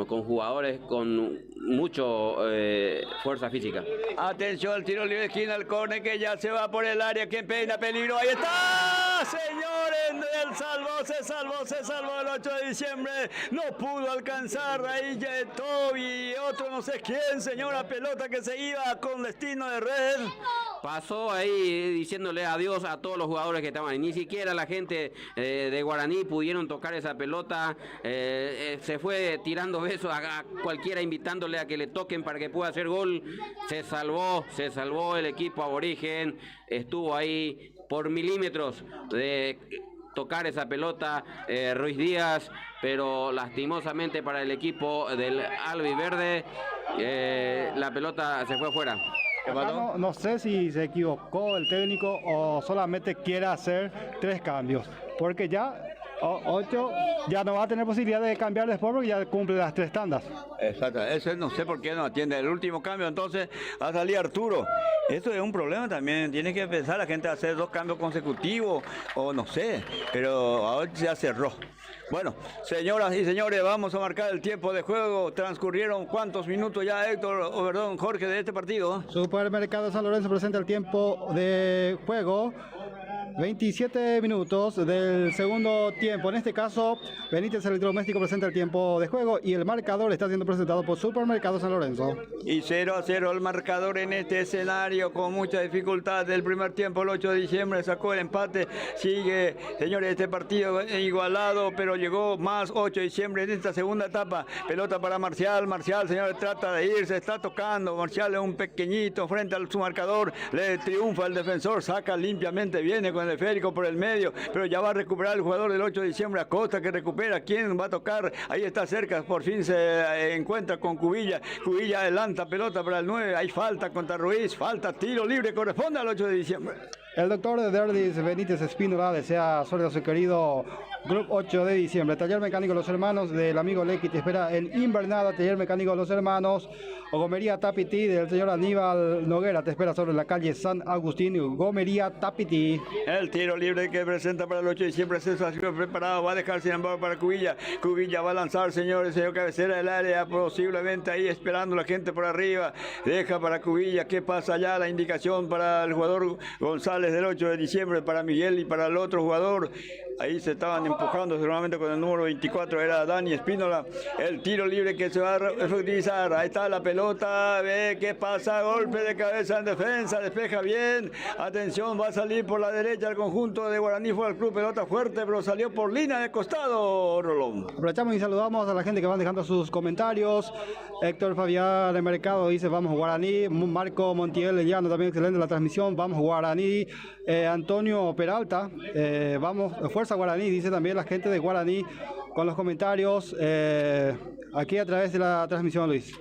jugadores con mucho fuerza física. Atención al tiro libre de esquina, el córner que ya se va por el área, quien peina peligro, ahí está, señores, se salvó el 8 de diciembre, no pudo alcanzar ahí Toby, otro no sé quién, señora, pelota que se iba con destino de red. Pasó ahí diciéndole adiós a todos los jugadores que estaban ahí. Ni siquiera la gente de Guaraní pudieron tocar esa pelota. Se fue tirando besos a cualquiera, invitándole a que le toquen para que pueda hacer gol. Se salvó el equipo aborigen. Estuvo ahí por milímetros de tocar esa pelota Ruiz Díaz, pero lastimosamente para el equipo del albiverde la pelota se fue fuera. No sé si se equivocó el técnico o solamente quiere hacer 3 cambios, porque ya 8 ya no va a tener posibilidad de cambiar después porque ya cumple las 3 tandas. Exacto, eso no sé por qué no atiende el último cambio, entonces va a salir Arturo. Esto es un problema también, tiene que pensar la gente a hacer 2 cambios consecutivos o no sé, pero ahora ya cerró. Bueno, señoras y señores, vamos a marcar el tiempo de juego. Transcurrieron cuántos minutos ya, Héctor, o perdón, Jorge, de este partido. Supermercado San Lorenzo presenta el tiempo de juego. 27 minutos del segundo tiempo. En este caso, Benítez Electrodoméstico presenta el tiempo de juego y el marcador está siendo presentado por Supermercado San Lorenzo. Y 0-0 el marcador en este escenario con mucha dificultad del primer tiempo. El 8 de diciembre sacó el empate. Sigue, señores, este partido igualado, pero llegó más 8 de diciembre en esta segunda etapa. Pelota para Marcial. Marcial, señores, trata de irse, está tocando. Marcial es un pequeñito frente a su marcador. Le triunfa el defensor, saca limpiamente, viene con el esférico por el medio, pero ya va a recuperar el jugador del 8 de diciembre, Acosta, que recupera. ¿Quién va a tocar? Ahí está cerca, por fin se encuentra con Cubilla. Cubilla adelanta, pelota para el 9, hay falta contra Ruiz, falta, tiro libre, corresponde al 8 de diciembre. El doctor de Derdis Benítez Espínola desea suerte a su querido Grupo 8 de diciembre. Taller Mecánico Los Hermanos del amigo Lequi te espera en Invernada. Taller Mecánico Los Hermanos. Gomería Tapiti del señor Aníbal Noguera te espera sobre la calle San Agustín. Gomería Tapiti. El tiro libre que presenta para el 8 de diciembre. César ha sido preparado. Va a dejar sin embargo para Cubilla. Cubilla va a lanzar, señores. Señor cabecera del área. Posiblemente ahí esperando la gente por arriba. Deja para Cubilla. ¿Qué pasa allá? La indicación para el jugador González del 8 de diciembre. Para Miguel y para el otro jugador. Ahí se estaban empujando seguramente con el número 24. Era Dani Espínola. El tiro libre que se va a efectivizar. Ahí está la pelota. Ve qué pasa. Golpe de cabeza en defensa. Despeja bien. Atención. Va a salir por la derecha el conjunto de Guaraní Fútbol Club. Pelota fuerte, pero salió por línea de costado, Rolón. Aprovechamos y saludamos a la gente que van dejando sus comentarios. Héctor Fabián de Mercado dice vamos Guaraní. Marco Montiel Lellano también excelente la transmisión. Vamos Guaraní. Antonio Peralta. Vamos Fuerza Guaraní, dice también la gente de Guaraní con los comentarios aquí a través de la transmisión, Luis.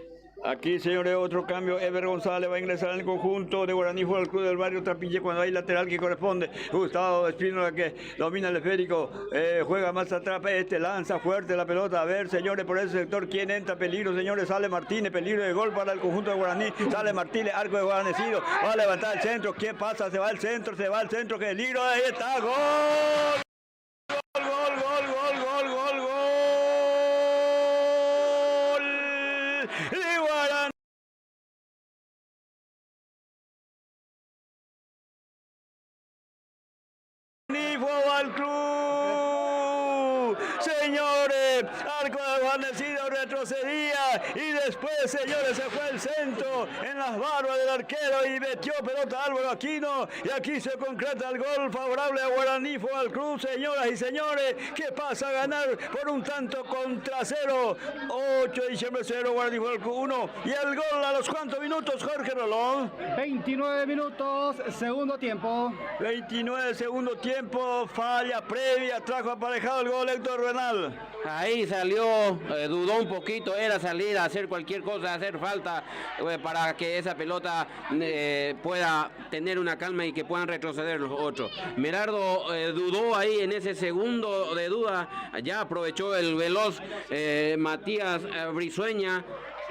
Aquí, señores, otro cambio. Ever González va a ingresar en el conjunto de Guaraní Fútbol Club del barrio Trapille cuando hay lateral que corresponde. Gustavo Espínola que domina el esférico, juega más atrás, lanza fuerte la pelota. A ver, señores, por ese sector, ¿quién entra? Peligro, señores, sale Martínez, peligro de gol para el conjunto de Guaraní. Sale Martínez, arco de Guaranecido, va a levantar el centro. ¿Qué pasa? Se va al centro, que peligro, ahí está, gol. Fútbol Club, señores, arco de Juanecido retrocedía y después, señores, se fue el centro en las barbas del arquero y metió pelota Álvaro Aquino y aquí se concreta el gol favorable a Guaraní Fútbol Club, señoras y señores, que pasa a ganar por un tanto contra 0, 8 de diciembre 0, Guaraní Fútbol Club 1 y el gol a los cuantos minutos, Jorge Rolón. 29 minutos, segundo tiempo. 29 segundo tiempo, falla previa, trajo aparejado el gol Héctor Renal. Ahí salió, dudó un poquito, era salir a hacer cualquier cosa, hacer falta para que esa pelota pueda tener una calma y que puedan retroceder los otros. Merardo dudó ahí en ese segundo de duda, ya aprovechó el veloz Matías Brizueña,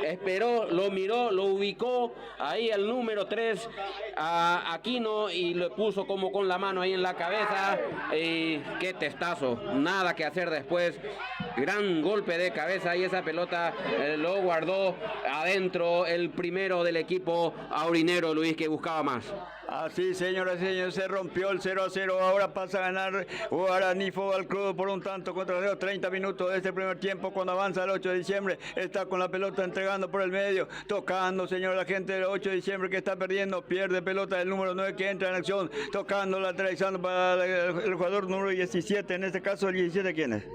esperó, lo miró, lo ubicó ahí el número 3 a Aquino y le puso como con la mano ahí en la cabeza y qué testazo, nada que hacer después, gran golpe de cabeza y esa pelota lo guardó adentro el primero del equipo aurinero, Luis, que buscaba más. Así, señoras y señores, se rompió el 0-0, ahora pasa a ganar Guaraní Fútbol Club por un tanto contra 0, 30 minutos de este primer tiempo cuando avanza el 8 de diciembre, está con la pelota entregando por el medio, tocando, señor, la gente del 8 de diciembre que está perdiendo, pierde pelota el número 9 que entra en acción, tocando, lateralizando para el jugador número 17, en este caso el 17, ¿quién es?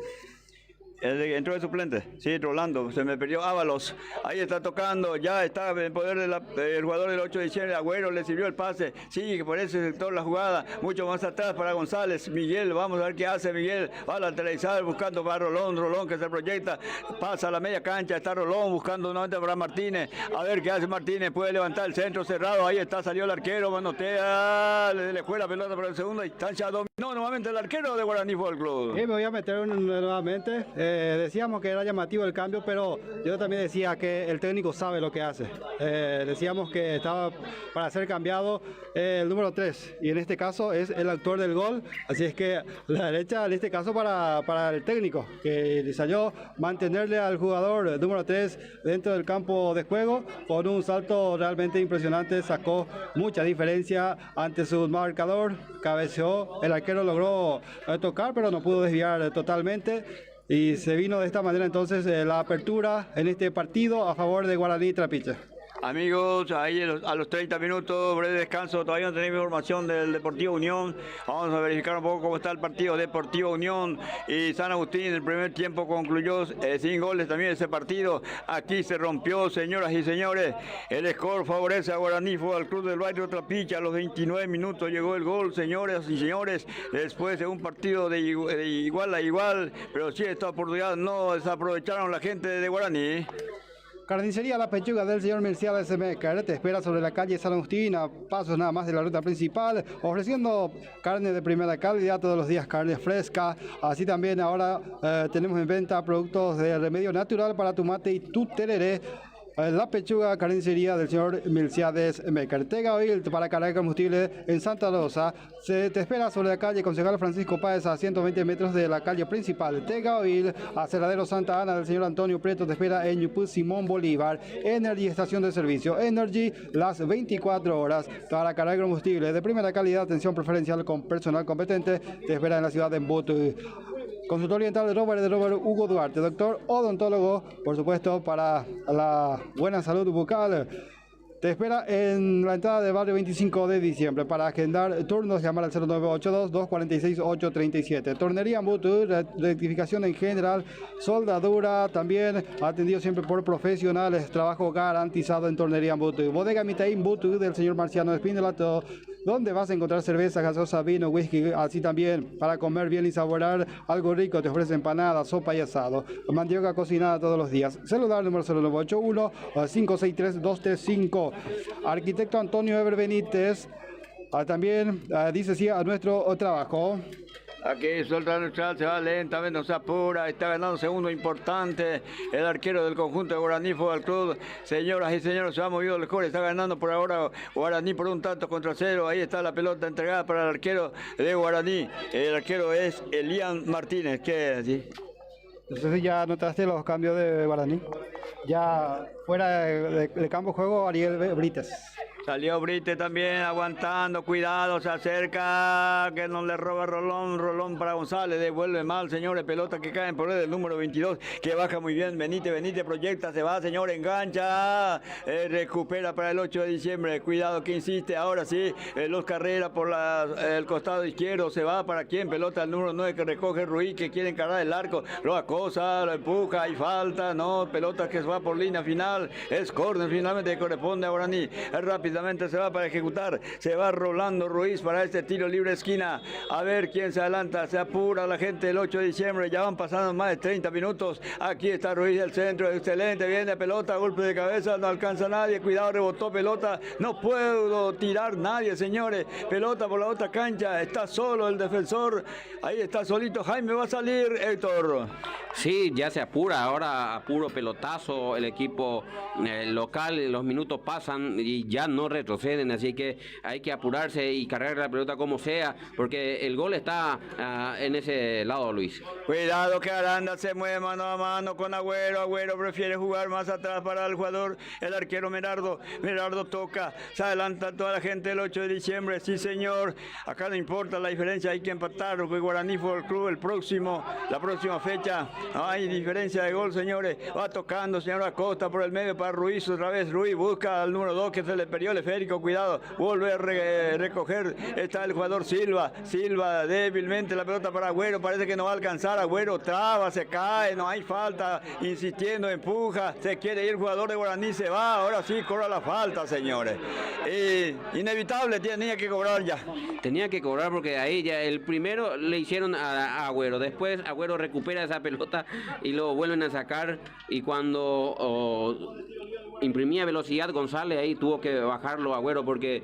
Entró de suplente, sí, Rolando, se me perdió Ábalos, ahí está tocando, ya está en poder del jugador del 8 de diciembre, Agüero le sirvió el pase, sigue por ese sector la jugada, mucho más atrás para González, Miguel, vamos a ver qué hace Miguel, va a lateralizar buscando para Rolón que se proyecta, pasa a la media cancha, está Rolón buscando nuevamente para Martínez, a ver qué hace Martínez, puede levantar el centro cerrado, ahí está, salió el arquero, manotea, le fue la pelota para el segundo instancia, dominó nuevamente el arquero de Guaraní Fútbol Club. Me voy a meter nuevamente. Decíamos que era llamativo el cambio, pero yo también decía que el técnico sabe lo que hace. Decíamos que estaba para ser cambiado el número 3 y en este caso es el autor del gol, así es que la derecha en este caso para el técnico, que le salió mantenerle al jugador número 3 dentro del campo de juego con un salto realmente impresionante, sacó mucha diferencia ante su marcador, cabeceó, el arquero logró tocar pero no pudo desviar totalmente. Y se vino de esta manera entonces la apertura en este partido a favor de Guaraní Trapiche. Amigos, ahí a los 30 minutos, breve descanso, todavía no tenemos información del Deportivo Unión. Vamos a verificar un poco cómo está el partido Deportivo Unión y San Agustín. El primer tiempo concluyó sin goles también ese partido. Aquí se rompió, señoras y señores. El score favorece a Guaraní Fútbol Club del barrio Trapiche. A los 29 minutos llegó el gol, señoras y señores. Después de un partido de igual a igual, pero sí esta oportunidad no desaprovecharon la gente de Guaraní. Carnicería La Pechuga del señor Merciades Mecker te espera sobre la calle San Agustín, a pasos nada más de la ruta principal, ofreciendo carne de primera calidad todos los días, carne fresca. Así también ahora tenemos en venta productos de remedio natural para tu mate y tu tereré. La Pechuga, carnicería del señor Milciades Mecker. Tega Oil para cargar combustible en Santa Rosa. Se te espera sobre la calle Concejal Francisco Páez a 120 metros de la calle principal. Tega Oil, Aserradero Santa Ana del señor Antonio Prieto te espera en Ñupú Simón Bolívar. Energy, estación de servicio. Energy, las 24 horas para cargar combustible de primera calidad. Atención preferencial con personal competente. Te espera en la ciudad de Embuto. Consultorio dental de Robert Hugo Duarte, doctor odontólogo, por supuesto, para la buena salud bucal. Te espera en la entrada de barrio 25 de diciembre. Para agendar turnos, llamar al 0982-246-837. Tornería Mutu, rectificación en general, soldadura, también atendido siempre por profesionales. Trabajo garantizado en Tornería Mutu. Bodega Mitaín Mutu del señor Marciano Espíndola, donde vas a encontrar cerveza, gaseosa, vino, whisky, así también para comer bien y saborear algo rico. Te ofrece empanadas, sopa y asado. Mandioca cocinada todos los días. Celular número 0981-563-235. Arquitecto Antonio Eber Benítez también dice sí a nuestro trabajo. Aquí suelta neutral, se va lentamente, no se apura, está ganando segundo importante el arquero del conjunto de Guaraní Fútbol Club. Señoras y señores, se ha movido el score, está ganando por ahora Guaraní por un tanto contra 0. Ahí está la pelota entregada para el arquero de Guaraní. El arquero es Elian Martínez. ¿Qué es? Entonces ya notaste los cambios de Guaraní. Ya fuera de campo de juego, Ariel Brites. Salió Brite también aguantando, cuidado, se acerca, que no le roba Rolón para González, devuelve mal, señores, pelota que cae por el número 22, que baja muy bien, Benítez, proyecta, se va, señor, engancha, recupera para el 8 de diciembre, cuidado que insiste, ahora sí, los Carreras por el costado izquierdo, se va para quien, pelota al número 9 que recoge Ruiz, que quiere encarar el arco, lo acosa, lo empuja, hay falta, no, pelota que se va por línea final, es córner finalmente que corresponde a Guaraní, rápidamente se va para ejecutar, se va Rolando Ruiz para este tiro libre esquina, a ver quién se adelanta, se apura la gente del 8 de diciembre, ya van pasando más de 30 minutos, aquí está Ruiz del centro, excelente, viene pelota, golpe de cabeza, no alcanza nadie, cuidado, rebotó pelota, no puedo tirar nadie, señores, pelota por la otra cancha, está solo el defensor, ahí está solito, Jaime va a salir, Héctor. Sí, ya se apura, ahora a puro pelotazo el equipo local, los minutos pasan y ya no retroceden, así que hay que apurarse y cargar la pelota como sea, porque el gol está en ese lado, Luis. Cuidado que Aranda se mueve mano a mano con Agüero, Agüero prefiere jugar más atrás para el jugador, el arquero Merardo toca, se adelanta toda la gente del 8 de diciembre, sí señor, acá no importa la diferencia, hay que empatar, porque Guaraní Fútbol Club la próxima fecha, hay diferencia de gol, señores, va tocando señor Acosta por el medio para Ruiz, otra vez Ruiz busca al número 2 que se le perdió el esférico, cuidado, vuelve a recoger, está el jugador Silva débilmente la pelota para Agüero, parece que no va a alcanzar, Agüero traba, se cae, no hay falta, insistiendo, empuja, se quiere ir el jugador de Guaraní, se va, ahora sí cobra la falta, señores, inevitable, tenía que cobrar ya. Tenía que cobrar porque ahí ya el primero le hicieron a Agüero, después Agüero recupera esa pelota y lo vuelven a sacar, y cuando imprimía velocidad González ahí tuvo que bajarlo Agüero porque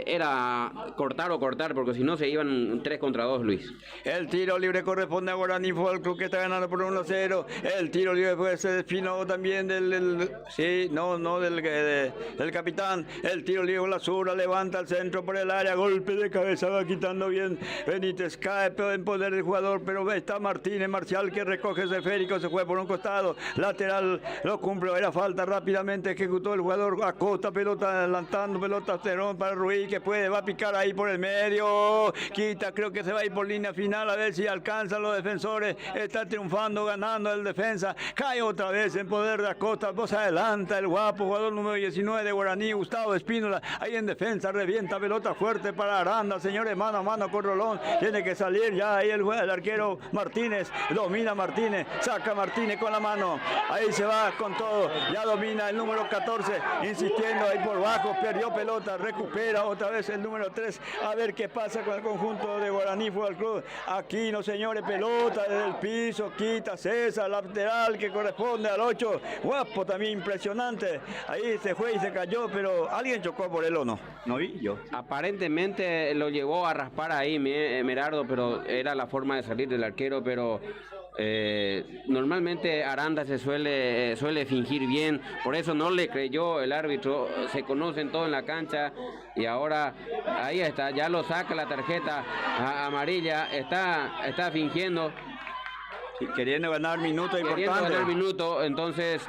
era cortar, porque si no se iban 3 contra 2, Luis. El tiro libre corresponde a Guaraní Fútbol Club, que está ganando por 1-0. El tiro libre puede ser desfinado también del capitán. El tiro libre con la zurda, levanta el centro por el área, golpe de cabeza, va quitando bien. Benítez cae en poder del jugador, pero está Marcial que recoge ese esférico, se juega por un costado, lateral, lo cumple, era falta, rápidamente ejecutó el jugador, Acosta, pelota adelantando, pelota Cerón para Ruiz, que va a picar ahí por el medio, quita, creo que se va a ir por línea final, a ver si alcanzan los defensores, está triunfando, ganando el defensa, cae otra vez en poder de Acosta, vos adelanta el guapo, jugador número 19 de Guaraní, Gustavo Espínola, ahí en defensa, revienta, pelota fuerte para Aranda, señores, mano a mano con Rolón, tiene que salir ya ahí el arquero Martínez, domina Martínez, saca Martínez con la mano, ahí se va con todo, ya domina el número 14, insistiendo ahí por bajo, perdió pelota, recupera otra vez el número 3, a ver qué pasa con el conjunto de Guaraní Fútbol Club, aquí no señores, pelota desde el piso, quita César, lateral que corresponde al 8, guapo también, impresionante, ahí se fue y se cayó, pero alguien chocó por él o no, no vi yo. Aparentemente lo llegó a raspar ahí Merardo, pero era la forma de salir del arquero, pero normalmente Aranda se suele fingir bien, por eso no le creyó el árbitro, se conocen todo en la cancha y ahora ahí está, ya lo saca la tarjeta amarilla, está fingiendo, queriendo ganar minutos importantes. Entonces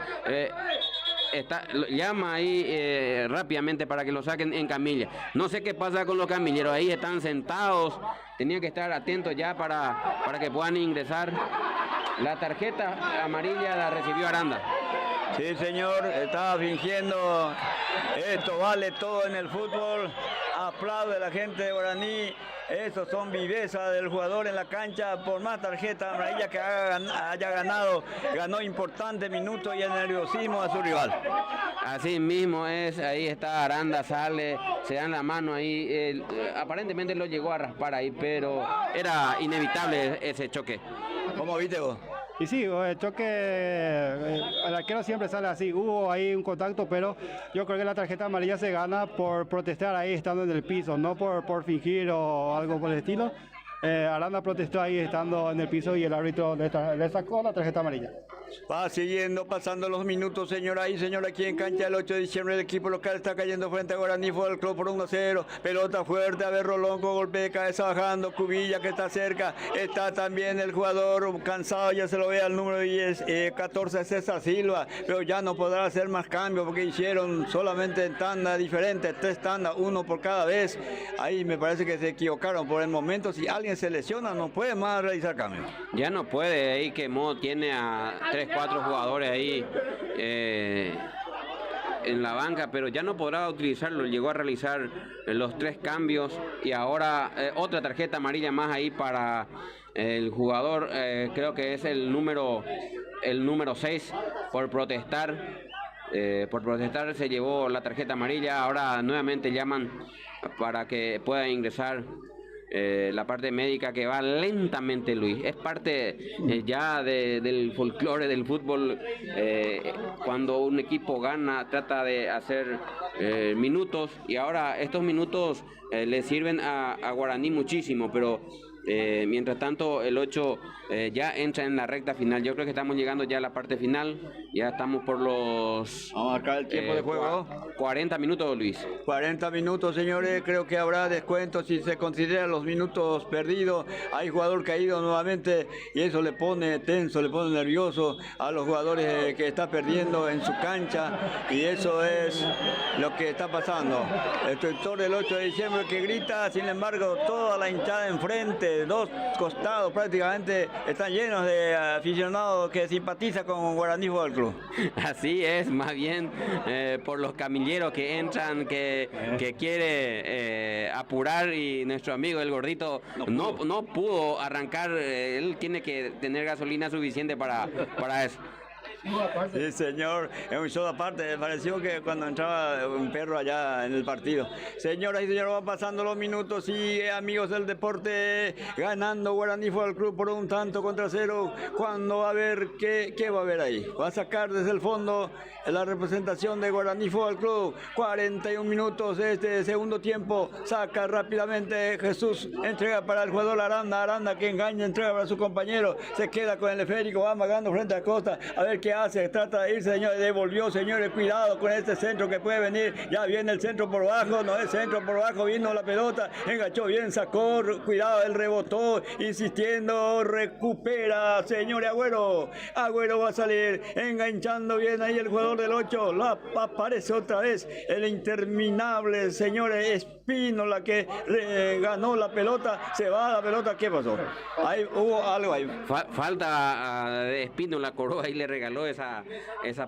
llama ahí rápidamente para que lo saquen en camilla. No sé qué pasa con los camilleros, ahí están sentados, tenían que estar atentos ya para que puedan ingresar. La tarjeta amarilla la recibió Aranda. Sí, señor, estaba fingiendo. Esto vale todo en el fútbol. Aplaude a la gente de Guaraní. Esos son viveza del jugador en la cancha. Por más tarjeta amarilla que haya ganado, ganó importante minuto y el nerviosismo a su rival. Así mismo es, ahí está Aranda, sale, se dan la mano ahí. Aparentemente lo llegó a raspar ahí, pero era inevitable ese choque. ¿Cómo viste vos? Y sí, el choque, el arquero siempre sale así, hubo ahí un contacto, pero yo creo que la tarjeta amarilla se gana por protestar ahí estando en el piso, no por fingir o algo por el estilo. Aranda protestó ahí estando en el piso y el árbitro le sacó la tarjeta amarilla. Va siguiendo, pasando los minutos, señora y señora, aquí en cancha el 8 de diciembre el equipo local está cayendo frente a Guaraní Fútbol Club por 1-0, pelota fuerte, a ver Rolón con golpe de cabeza bajando, Cubilla que está cerca, está también el jugador cansado, ya se lo ve al número 10, 14 César Silva, pero ya no podrá hacer más cambios porque hicieron solamente en tanda diferente, 3 tandas, 1 por cada vez, ahí me parece que se equivocaron por el momento, si alguien se lesiona no puede más realizar cambios. Ya no puede, ahí quemó, tiene a 3-4 jugadores ahí en la banca, pero ya no podrá utilizarlo, llegó a realizar los 3 cambios y ahora otra tarjeta amarilla más ahí para el jugador, creo que es el número 6 por protestar. Se llevó la tarjeta amarilla, ahora nuevamente llaman para que pueda ingresar la parte médica que va lentamente, Luis. Es parte ya del folclore del fútbol. Cuando un equipo gana, trata de hacer minutos, y ahora estos minutos le sirven a Guaraní muchísimo, pero mientras tanto el 8 ya entra en la recta final. Yo creo que estamos llegando ya a la parte final, ya estamos por los vamos a marcar el tiempo de juego. 40 minutos, Luis. 40 minutos, señores, creo que habrá descuento si se consideran los minutos perdidos. Hay jugador caído nuevamente y eso le pone tenso, le pone nervioso a los jugadores que está perdiendo en su cancha, y eso es lo que está pasando. El sector del 8 de diciembre que grita, sin embargo toda la hinchada enfrente, 2 costados prácticamente están llenos de aficionados que simpatizan con Guaraní Fútbol Club. Así es, más bien por los camilleros que entran, que quiere apurar, y nuestro amigo el gordito no pudo arrancar, él tiene que tener gasolina suficiente para eso. Sí, señor, es un show aparte. Me pareció que cuando entraba un perro allá en el partido. Señoras y señores, van pasando los minutos y amigos del deporte, ganando Guaraní Fútbol Club por 1-0. Cuando va a ver qué va a haber ahí. Va a sacar desde el fondo la representación de Guaraní Fútbol Club. 41 minutos de este segundo tiempo. Saca rápidamente Jesús, entrega para el jugador Aranda que engaña, entrega para su compañero. Se queda con el esférico, va amagando frente a Costa. A ver qué hace, trata de ir, señores, devolvió, señores, cuidado con este centro que puede venir, ya viene el centro por bajo, no es centro por bajo, vino la pelota, enganchó bien, sacó, cuidado, él rebotó, insistiendo, recupera, señores, Agüero va a salir, enganchando bien ahí el jugador del 8, aparece otra vez el interminable, señores, Espínola que ganó la pelota, se va la pelota, ¿qué pasó? Ahí hubo algo ahí. Falta de Espínola, Coroa y le regaló esa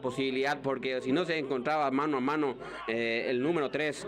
posibilidad, porque si no se encontraba mano a mano el número 3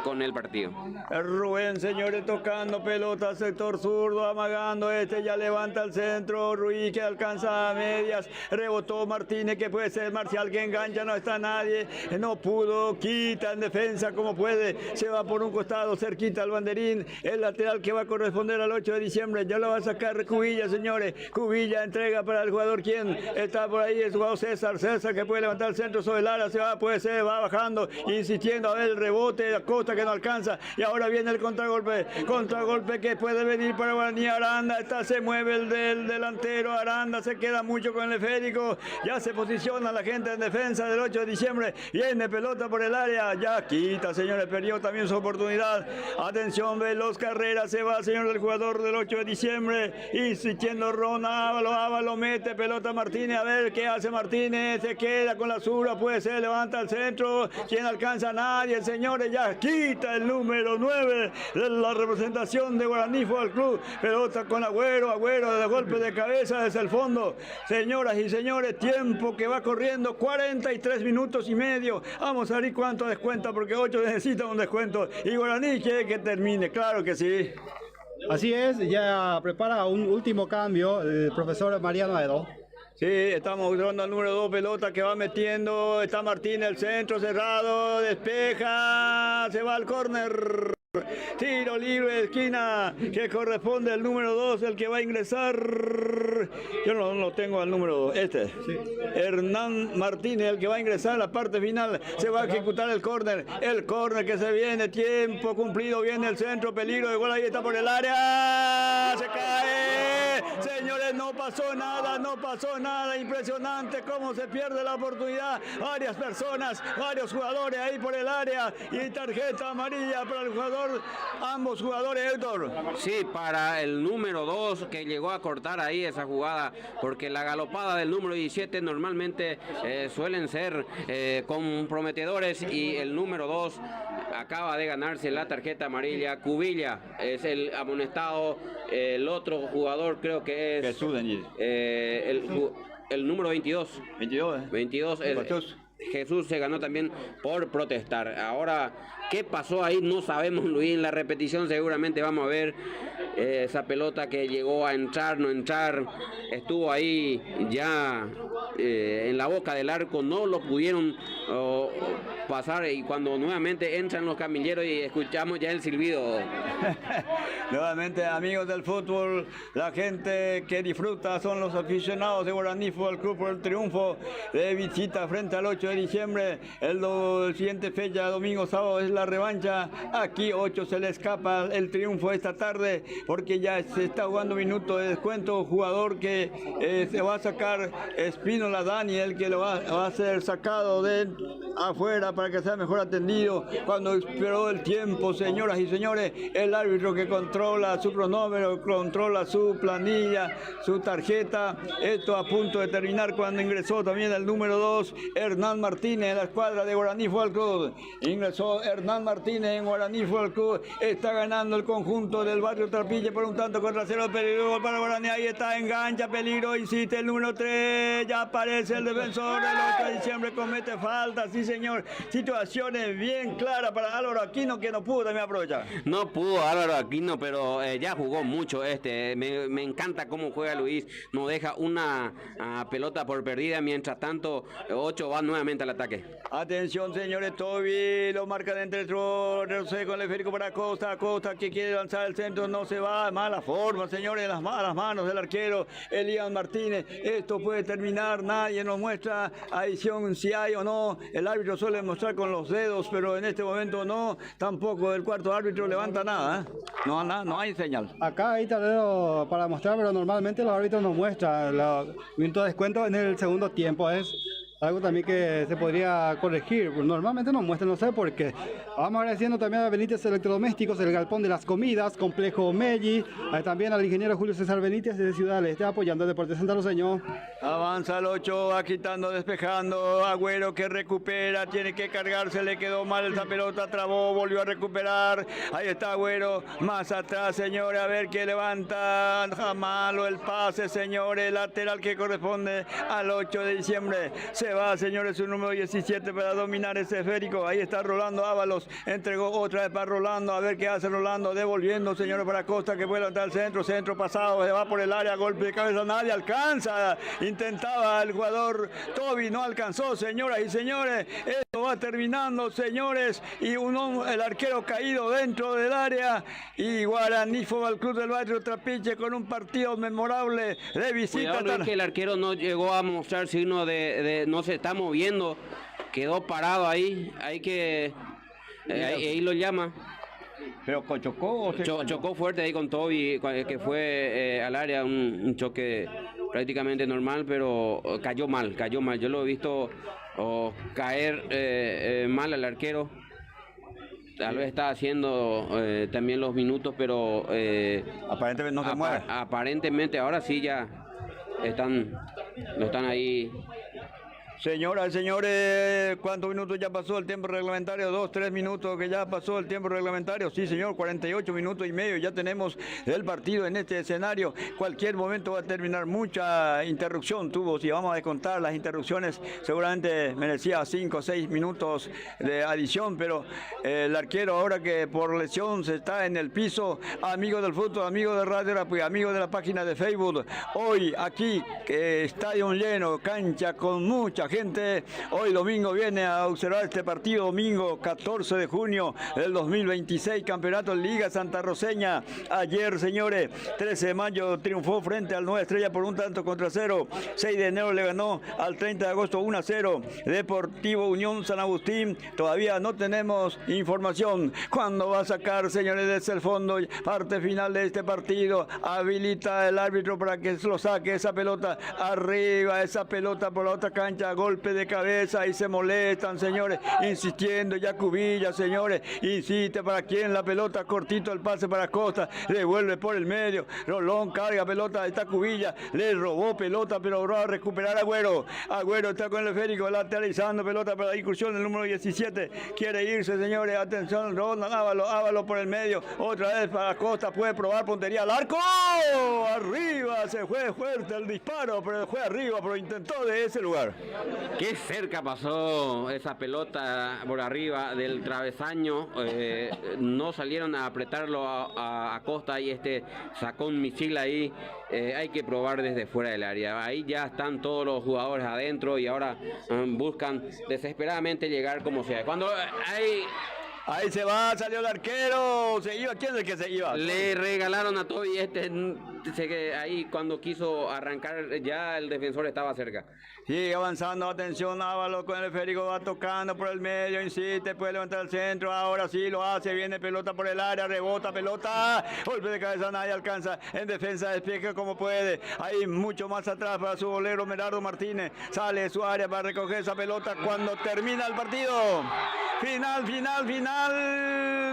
con el partido. Rubén, señores, tocando pelota, sector zurdo, amagando, ya levanta el centro, Ruiz que alcanza a medias, rebotó Martínez que puede ser Marcial que engancha, no está nadie, no pudo, quita en defensa como puede, se va por un costado, cerquita al banderín, el lateral que va a corresponder al 8 de diciembre, ya lo va a sacar Cubilla, señores, Cubilla entrega para el jugador, ¿quién? Está por ahí el jugador César que puede levantar el centro sobre el área, se va, puede ser, va bajando, insistiendo, a ver el rebote, Costa que no alcanza, y ahora viene el contragolpe que puede venir para Guaraní. Aranda, se mueve el del delantero, Aranda se queda mucho con el esférico, ya se posiciona la gente en defensa del 8 de diciembre, viene pelota por el área, ya quita, señores, perdió también su oportunidad, atención, veloz carrera, se va, señor, del jugador del 8 de diciembre, insistiendo Ron Ávalo, mete pelota Martínez, a ver qué hace Martínez, se queda con la zurda, puede ser, levanta al centro, quien alcanza a nadie, señores, ya quita el número 9 de la representación de Guaraní Fútbol Club, pelota con Agüero de golpe de cabeza desde el fondo, señoras y señores, tiempo que va corriendo, 43 minutos y medio, vamos a ver cuánto descuenta, porque 8 necesita un descuento, y Guaraní quiere que termine, claro que sí. Así es, ya prepara un último cambio el profesor Mariano Edo. Sí, estamos jugando al número 2, pelota que va metiendo, está Martínez, el centro cerrado, despeja, se va al córner. Tiro libre de esquina que corresponde al número 2, el que va a ingresar. Yo no lo tengo al número 2, sí. Hernán Martínez, el que va a ingresar a la parte final. Se va a ejecutar el córner que se viene, tiempo cumplido, viene el centro, peligro de gol, ahí está por el área, se cae, señores. señores, no pasó nada, impresionante cómo se pierde la oportunidad, varias personas, varios jugadores ahí por el área y tarjeta amarilla para el jugador, ambos jugadores, Héctor. Sí, para el número 2 que llegó a cortar ahí esa jugada, porque la galopada del número 17 normalmente suelen ser comprometedores y el número 2 acaba de ganarse la tarjeta amarilla. Cubilla es el amonestado, el otro jugador creo que es Jesús Daniel. El número 22. 22 es Jesús, se ganó también por protestar. Ahora, ¿qué pasó ahí? No sabemos, Luis. En la repetición seguramente vamos a ver esa pelota que llegó a entrar, no entrar. Estuvo ahí ya en la boca del arco, no lo pudieron pasar, y cuando nuevamente entran los camilleros y escuchamos ya el silbido. Nuevamente, amigos del fútbol, la gente que disfruta son los aficionados de Guaraní Fútbol Club por el triunfo de visita frente al 8 de diciembre. El siguiente fecha, domingo, sábado, es la revancha. Aquí 8 se le escapa el triunfo esta tarde porque ya se está jugando minuto de descuento. Jugador que se va a sacar, Espínola Daniel, que lo va a ser sacado de afuera para que sea mejor atendido. Cuando esperó el tiempo, señoras y señores, el árbitro que controla su cronómetro, controla su planilla, su tarjeta. Esto a punto de terminar cuando ingresó también el número 2, Hernán Martínez, en la escuadra de Guaraní Fútbol Club. Ingresó Hernán Martínez en Guaraní Fútbol Club. Está ganando el conjunto del barrio Trapille por un tanto contra cero, peligro para Guaraní. Ahí está, engancha, peligro, insiste el número 3, ya aparece el defensor. El 8 de diciembre comete falta, sí señor. Situaciones bien claras para Álvaro Aquino, que no pudo también aprovechar. No pudo Álvaro Aquino, pero ya jugó mucho me encanta cómo juega Luis, no deja una pelota por perdida. Mientras tanto, 8 va nuevamente al ataque. Atención, señores, Toby lo marcan entre el con el esférico para Costa que quiere lanzar el centro, no se va, mala forma, señores, las malas manos del arquero Elías Martínez. Esto puede terminar, nadie nos muestra adición si hay o no. El árbitro suele mostrar con los dedos, pero en este momento no, tampoco el cuarto árbitro levanta nada, no hay señal. Acá hay tablero para mostrar, pero normalmente los árbitros nos muestran los minutos de descuento en el segundo tiempo. Es algo también que se podría corregir. Normalmente nos muestran, no sé por qué. Vamos agradeciendo también a Benítez Electrodomésticos, el Galpón de las Comidas, Complejo Melli, también al ingeniero Julio César Benítez de Ciudad del Este, apoyando el Deporte Santaluceño. Avanza el 8, va quitando, despejando, Agüero que recupera, tiene que cargarse, le quedó mal esa pelota, trabó, volvió a recuperar, ahí está Agüero, más atrás, señores, a ver qué levanta, malo el pase, señores, lateral que corresponde al 8 de diciembre, se va, señores, su número 17 para dominar ese esférico, ahí está Rolando Ábalos, entregó otra vez para Rolando, a ver qué hace Rolando, devolviendo, señores, para Costa, que puede levantar el centro pasado, se va por el área, golpe de cabeza, nadie alcanza, intentaba el jugador Toby, no alcanzó, señoras y señores, esto va terminando, señores, y el arquero caído dentro del área, y Guaraní Fútbol Club del barrio Trapiche con un partido memorable de visita. Cuidado, Luis, que el arquero no llegó a mostrar signo de no se está moviendo, quedó parado ahí, hay que ahí lo llama. Pero chocó chocó fuerte ahí con Toby, que fue al área, un choque prácticamente normal, pero cayó mal. Yo lo he visto caer mal al arquero. Tal vez está haciendo también los minutos, pero aparentemente no se mueve. Aparentemente ahora sí ya no están ahí. Señoras y señores, ¿cuántos minutos ya pasó el tiempo reglamentario? 2, 3 minutos que ya pasó el tiempo reglamentario. Sí, señor, 48 minutos y medio ya tenemos el partido en este escenario. Cualquier momento va a terminar. Mucha interrupción tuvo. Si vamos a descontar las interrupciones, seguramente merecía 5 o 6 minutos de adición, pero el arquero ahora que por lesión se está en el piso. Amigo del fútbol, amigo de Radio Rapi, amigo de la página de Facebook. Hoy aquí, estadio lleno, cancha con mucha mucha gente. Hoy domingo viene a observar este partido, domingo 14 de junio del 2026, Campeonato Liga Santa Roseña. Ayer, señores, 13 de mayo triunfó frente al Nueva Estrella por 1-0. 6 de enero le ganó al 30 de agosto 1-0. Deportivo Unión San Agustín, todavía no tenemos información. ¿Cuándo va a sacar, señores, desde el fondo, parte final de este partido? Habilita el árbitro para que lo saque esa pelota arriba, esa pelota por la otra cancha, golpe de cabeza y se molestan, señores, insistiendo. Yacubilla, señores, insiste para quien la pelota, cortito el pase para Costa, devuelve por el medio, Rolón carga pelota, está Cubilla, le robó pelota, pero va a recuperar Agüero. Agüero está con el esférico, lateralizando pelota para la incursión, el número 17, quiere irse, señores, atención, Ronald Ávalo por el medio, otra vez para Costa, puede probar puntería al arco, arriba, se fue fuerte el disparo, pero fue arriba, pero intentó de ese lugar. Qué cerca pasó esa pelota por arriba del travesaño, no salieron a apretarlo a Costa y sacó un misil ahí. Hay que probar desde fuera del área, ahí ya están todos los jugadores adentro y ahora buscan desesperadamente llegar como sea. Cuando hay... Ahí se va, salió el arquero, se iba, ¿quién es el que se iba? Le regalaron a Toby ahí cuando quiso arrancar ya el defensor estaba cerca. Sigue avanzando, atención, Ávalo con el esférico, va tocando por el medio, insiste, puede levantar el centro, ahora sí lo hace, viene pelota por el área, rebota pelota, golpe de cabeza, nadie alcanza, en defensa despeja como puede, ahí mucho más atrás para su bolero Merardo Martínez, sale de su área para recoger esa pelota cuando termina el partido. Final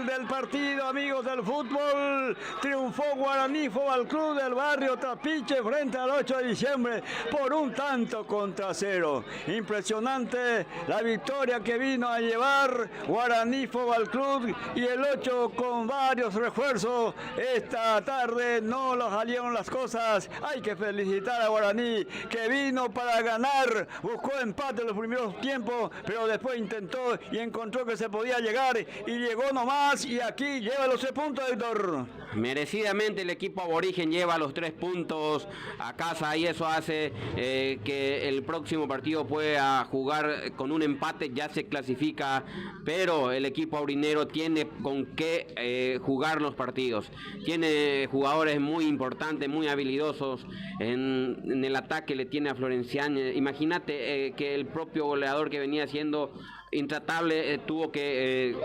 del partido, amigos del fútbol. Triunfó Guaraní Fútbol Club del barrio Trapiche frente al 8 de diciembre por 1-0. Impresionante la victoria que vino a llevar Guaraní Fútbol Club y el 8 con varios refuerzos. Esta tarde no lo salieron las cosas. Hay que felicitar a Guaraní que vino para ganar. Buscó empate en los primeros tiempos, pero después intentó y encontró que se podía llegar y llegó nomás y aquí lleva los 3 puntos, Héctor. Merecidamente el equipo aborigen lleva los 3 puntos a casa y eso hace que el próximo partido pueda jugar con un empate, ya se clasifica, pero el equipo aurinero tiene con qué jugar los partidos, tiene jugadores muy importantes, muy habilidosos en el ataque, le tiene a Florencián, imagínate que el propio goleador que venía siendo intratable tuvo que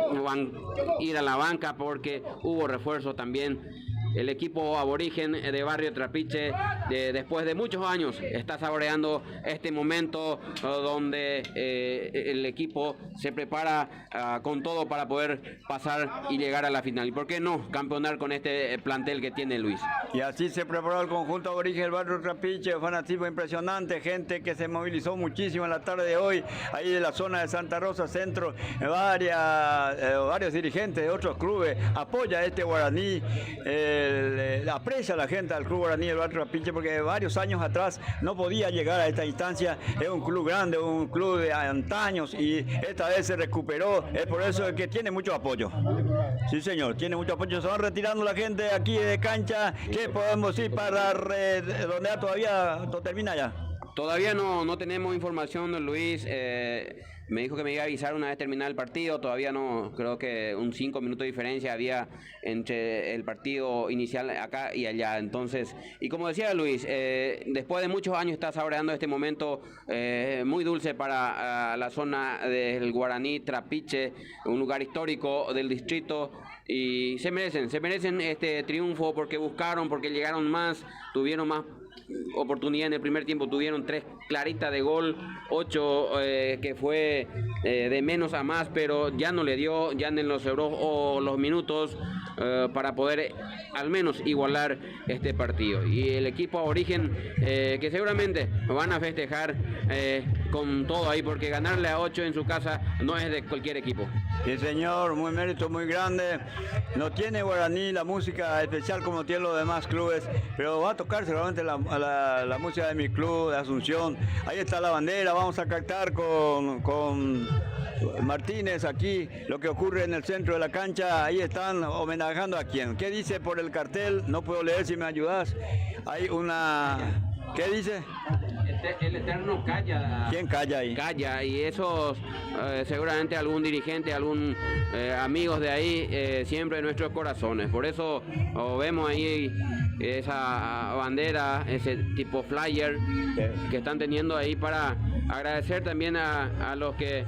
ir a la banca porque hubo refuerzo también. El equipo aborigen de Barrio Trapiche, después de muchos años, está saboreando este momento donde el equipo se prepara con todo para poder pasar y llegar a la final. ¿Y por qué no campeonar con este plantel que tiene Luis? Y así se preparó el conjunto aborigen del Barrio Trapiche, fanatismo impresionante, gente que se movilizó muchísimo en la tarde de hoy, ahí de la zona de Santa Rosa Centro, varios dirigentes de otros clubes apoya a este Guaraní. Aprecia la gente al Club Guaraní del Barrio Trapiche porque varios años atrás no podía llegar a esta instancia. Es un club grande, un club de antaños y esta vez se recuperó. Es por eso que tiene mucho apoyo. Sí, señor, tiene mucho apoyo. Se van retirando la gente aquí de cancha. ¿Qué podemos ir para donde todavía no termina ya? Todavía no tenemos información, Luis. Me dijo que me iba a avisar una vez terminado el partido. Todavía no, creo que un 5 minutos de diferencia había entre el partido inicial acá y allá. Entonces, y como decía Luis, después de muchos años está saboreando este momento muy dulce para la zona del Guaraní Trapiche, un lugar histórico del distrito. Y se merecen este triunfo porque buscaron, porque llegaron más, tuvieron más oportunidad en el primer tiempo, tuvieron 3 claritas de gol, 8 que fue de menos a más, pero ya no le dio, ya en los euros o los minutos para poder al menos igualar este partido. Y el equipo aborigen que seguramente van a festejar con todo ahí, porque ganarle a 8 en su casa no es de cualquier equipo. Sí, señor, muy mérito, muy grande. No tiene Guaraní la música especial como tienen los demás clubes, pero va a tocar seguramente la música de mi club de Asunción. Ahí está la bandera, vamos a captar con Martínez aquí lo que ocurre en el centro de la cancha. Ahí están homenajando a quién. ¿Qué dice por el cartel? No puedo leer, si me ayudas. Hay una... ¿Qué dice? el eterno calla. ¿Quién calla ahí? Calla, y eso seguramente algún dirigente, algún amigos de ahí, siempre en nuestros corazones. Por eso vemos ahí esa bandera, ese tipo flyer que están teniendo ahí, para agradecer también a los que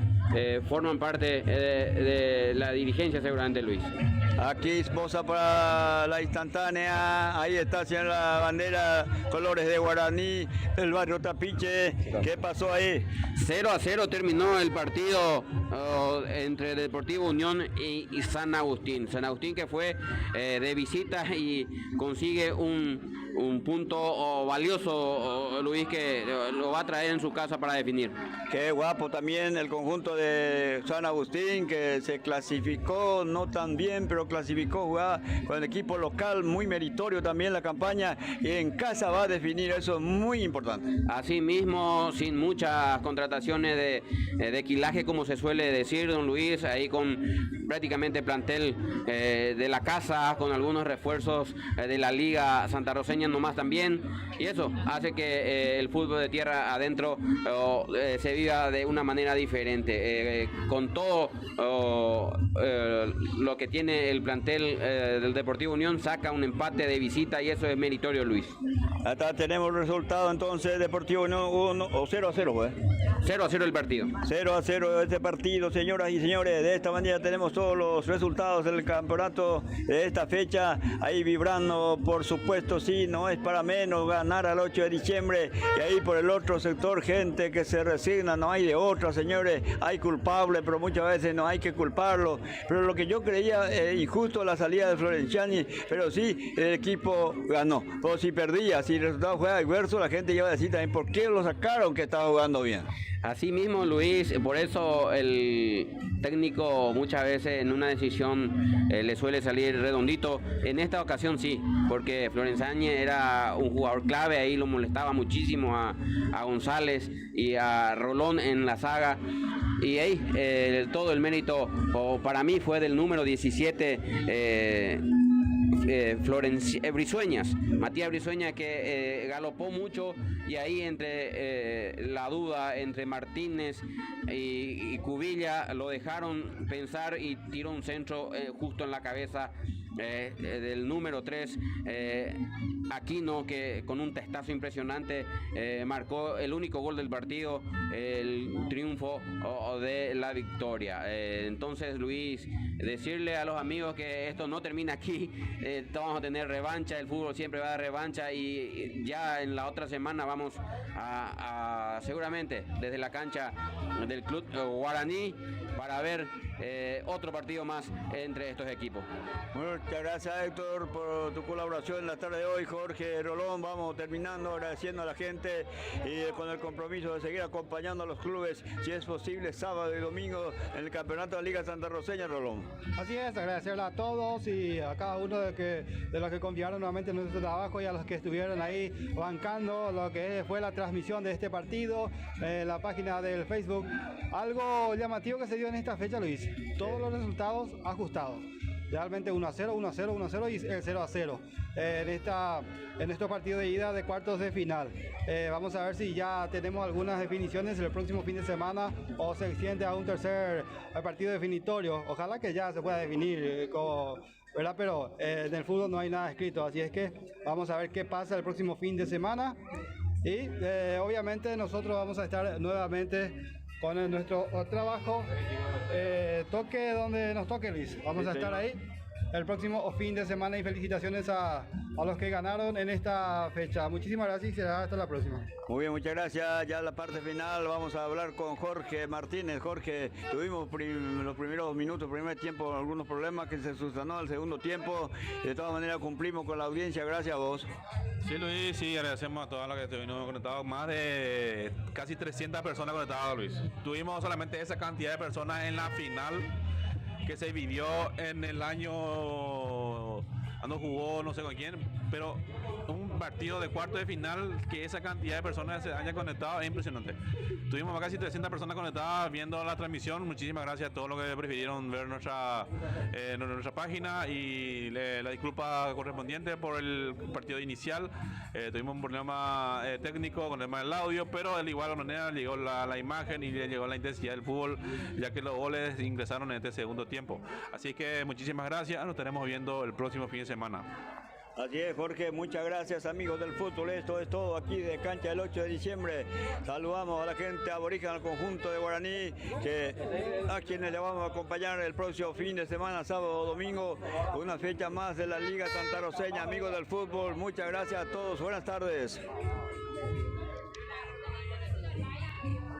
forman parte de la dirigencia, seguramente, Luis. Aquí esposa para la instantánea, ahí está señor, la bandera, colores de Guaraní, el barrio Tapiche. ¿Qué pasó ahí? 0-0 terminó el partido entre Deportivo Unión y San Agustín. San Agustín, que fue de visita y consigue un punto valioso, Luis, que lo va a traer en su casa para definir. Qué guapo también el conjunto de San Agustín, que se clasificó, no tan bien, pero clasificó, jugaba con el equipo local, muy meritorio también la campaña, y en casa va a definir, eso es muy importante. Así mismo, sin muchas contrataciones de quilaje, como se suele decir, don Luis, ahí con prácticamente plantel de la casa, con algunos refuerzos de la Liga Santarroceña nomás también, y eso hace que el fútbol de tierra adentro se viva de una manera diferente, con todo lo que tiene el plantel del Deportivo Unión, saca un empate de visita, y eso es meritorio, Luis. Hasta tenemos el resultado entonces, Deportivo Unión 0-0, pues. 0-0 el partido. 0-0 este partido, señoras y señores. De esta manera tenemos todos los resultados del campeonato de esta fecha. Ahí vibrando, por supuesto, sí, no es para menos ganar al 8 de diciembre. Y ahí por el otro sector, gente que se resigna, no hay de otra, señores. Hay culpables, pero muchas veces no hay que culparlo. Pero lo que yo creía injusto la salida de Florenciani, pero sí, el equipo ganó. O si perdía, si el resultado fue adverso, la gente iba a decir también por qué lo sacaron, que estaba jugando bien. Así mismo, Luis, por eso el técnico muchas veces en una decisión le suele salir redondito. En esta ocasión sí, porque Florenciani era un jugador clave, ahí lo molestaba muchísimo a González y a Rolón en la saga. Y ahí todo el mérito para mí fue del número 17, Brizueñas, Matías Brizueñas, que galopó mucho, y ahí entre la duda entre Martínez y Cubilla lo dejaron pensar y tiró un centro justo en la cabeza del número 3, Aquino, que con un testazo impresionante marcó el único gol del partido, el triunfo de la victoria. Entonces, Luis, decirle a los amigos que esto no termina aquí, vamos a tener revancha, el fútbol siempre va a dar revancha, y ya en la otra semana vamos a seguramente desde la cancha del club Guaraní para ver otro partido más entre estos equipos. Muchas gracias, Héctor, por tu colaboración en la tarde de hoy. Jorge Rolón, vamos terminando agradeciendo a la gente y con el compromiso de seguir acompañando a los clubes, si es posible, sábado y domingo en el campeonato de la Liga Santarroceña, Rolón. Así es, agradecerle a todos y a cada uno de los que confiaron nuevamente en nuestro trabajo, y a los que estuvieron ahí bancando lo que fue la transmisión de este partido, la página del Facebook. Algo llamativo que se dio en esta fecha, Luis, todos los resultados ajustados. Realmente 1-0, 1-0, 1-0 y el 0-0 en estos partidos de ida de cuartos de final. Vamos a ver si ya tenemos algunas definiciones el próximo fin de semana, o se extiende a un tercer partido definitorio. Ojalá que ya se pueda definir, ¿verdad? Pero en el fútbol no hay nada escrito, así es que vamos a ver qué pasa el próximo fin de semana. Y obviamente nosotros vamos a estar nuevamente con nuestro trabajo, toque donde nos toque, Luis. Vamos a estar ahí el próximo fin de semana, y felicitaciones a los que ganaron en esta fecha. Muchísimas gracias y será hasta la próxima. Muy bien, muchas gracias. Ya en la parte final vamos a hablar con Jorge Martínez. Jorge, tuvimos los primeros minutos, primer tiempo, algunos problemas que se sustanó al segundo tiempo. De todas maneras cumplimos con la audiencia, gracias a vos. Sí, Luis, sí, agradecemos a todas las que estuvieron conectados, más de casi 300 personas conectadas, Luis. Tuvimos solamente esa cantidad de personas en la final que se vivió en el año cuando jugó no sé con quién, pero partido de cuarto de final, que esa cantidad de personas se hayan conectado es impresionante. Tuvimos casi 300 personas conectadas viendo la transmisión. Muchísimas gracias a todos los que prefirieron ver nuestra página, y la disculpa correspondiente por el partido inicial. Tuvimos un problema técnico con el tema del audio, pero de igual manera llegó la imagen y llegó la intensidad del fútbol, ya que los goles ingresaron en este segundo tiempo. Así que muchísimas gracias, nos estaremos viendo el próximo fin de semana. Así es, Jorge, muchas gracias, amigos del fútbol. Esto es todo aquí de Cancha del 8 de diciembre. Saludamos a la gente aborigen, al conjunto de Guaraní, a quienes le vamos a acompañar el próximo fin de semana, sábado o domingo, una fecha más de la Liga Santaroceña. Amigos del fútbol, muchas gracias a todos. Buenas tardes.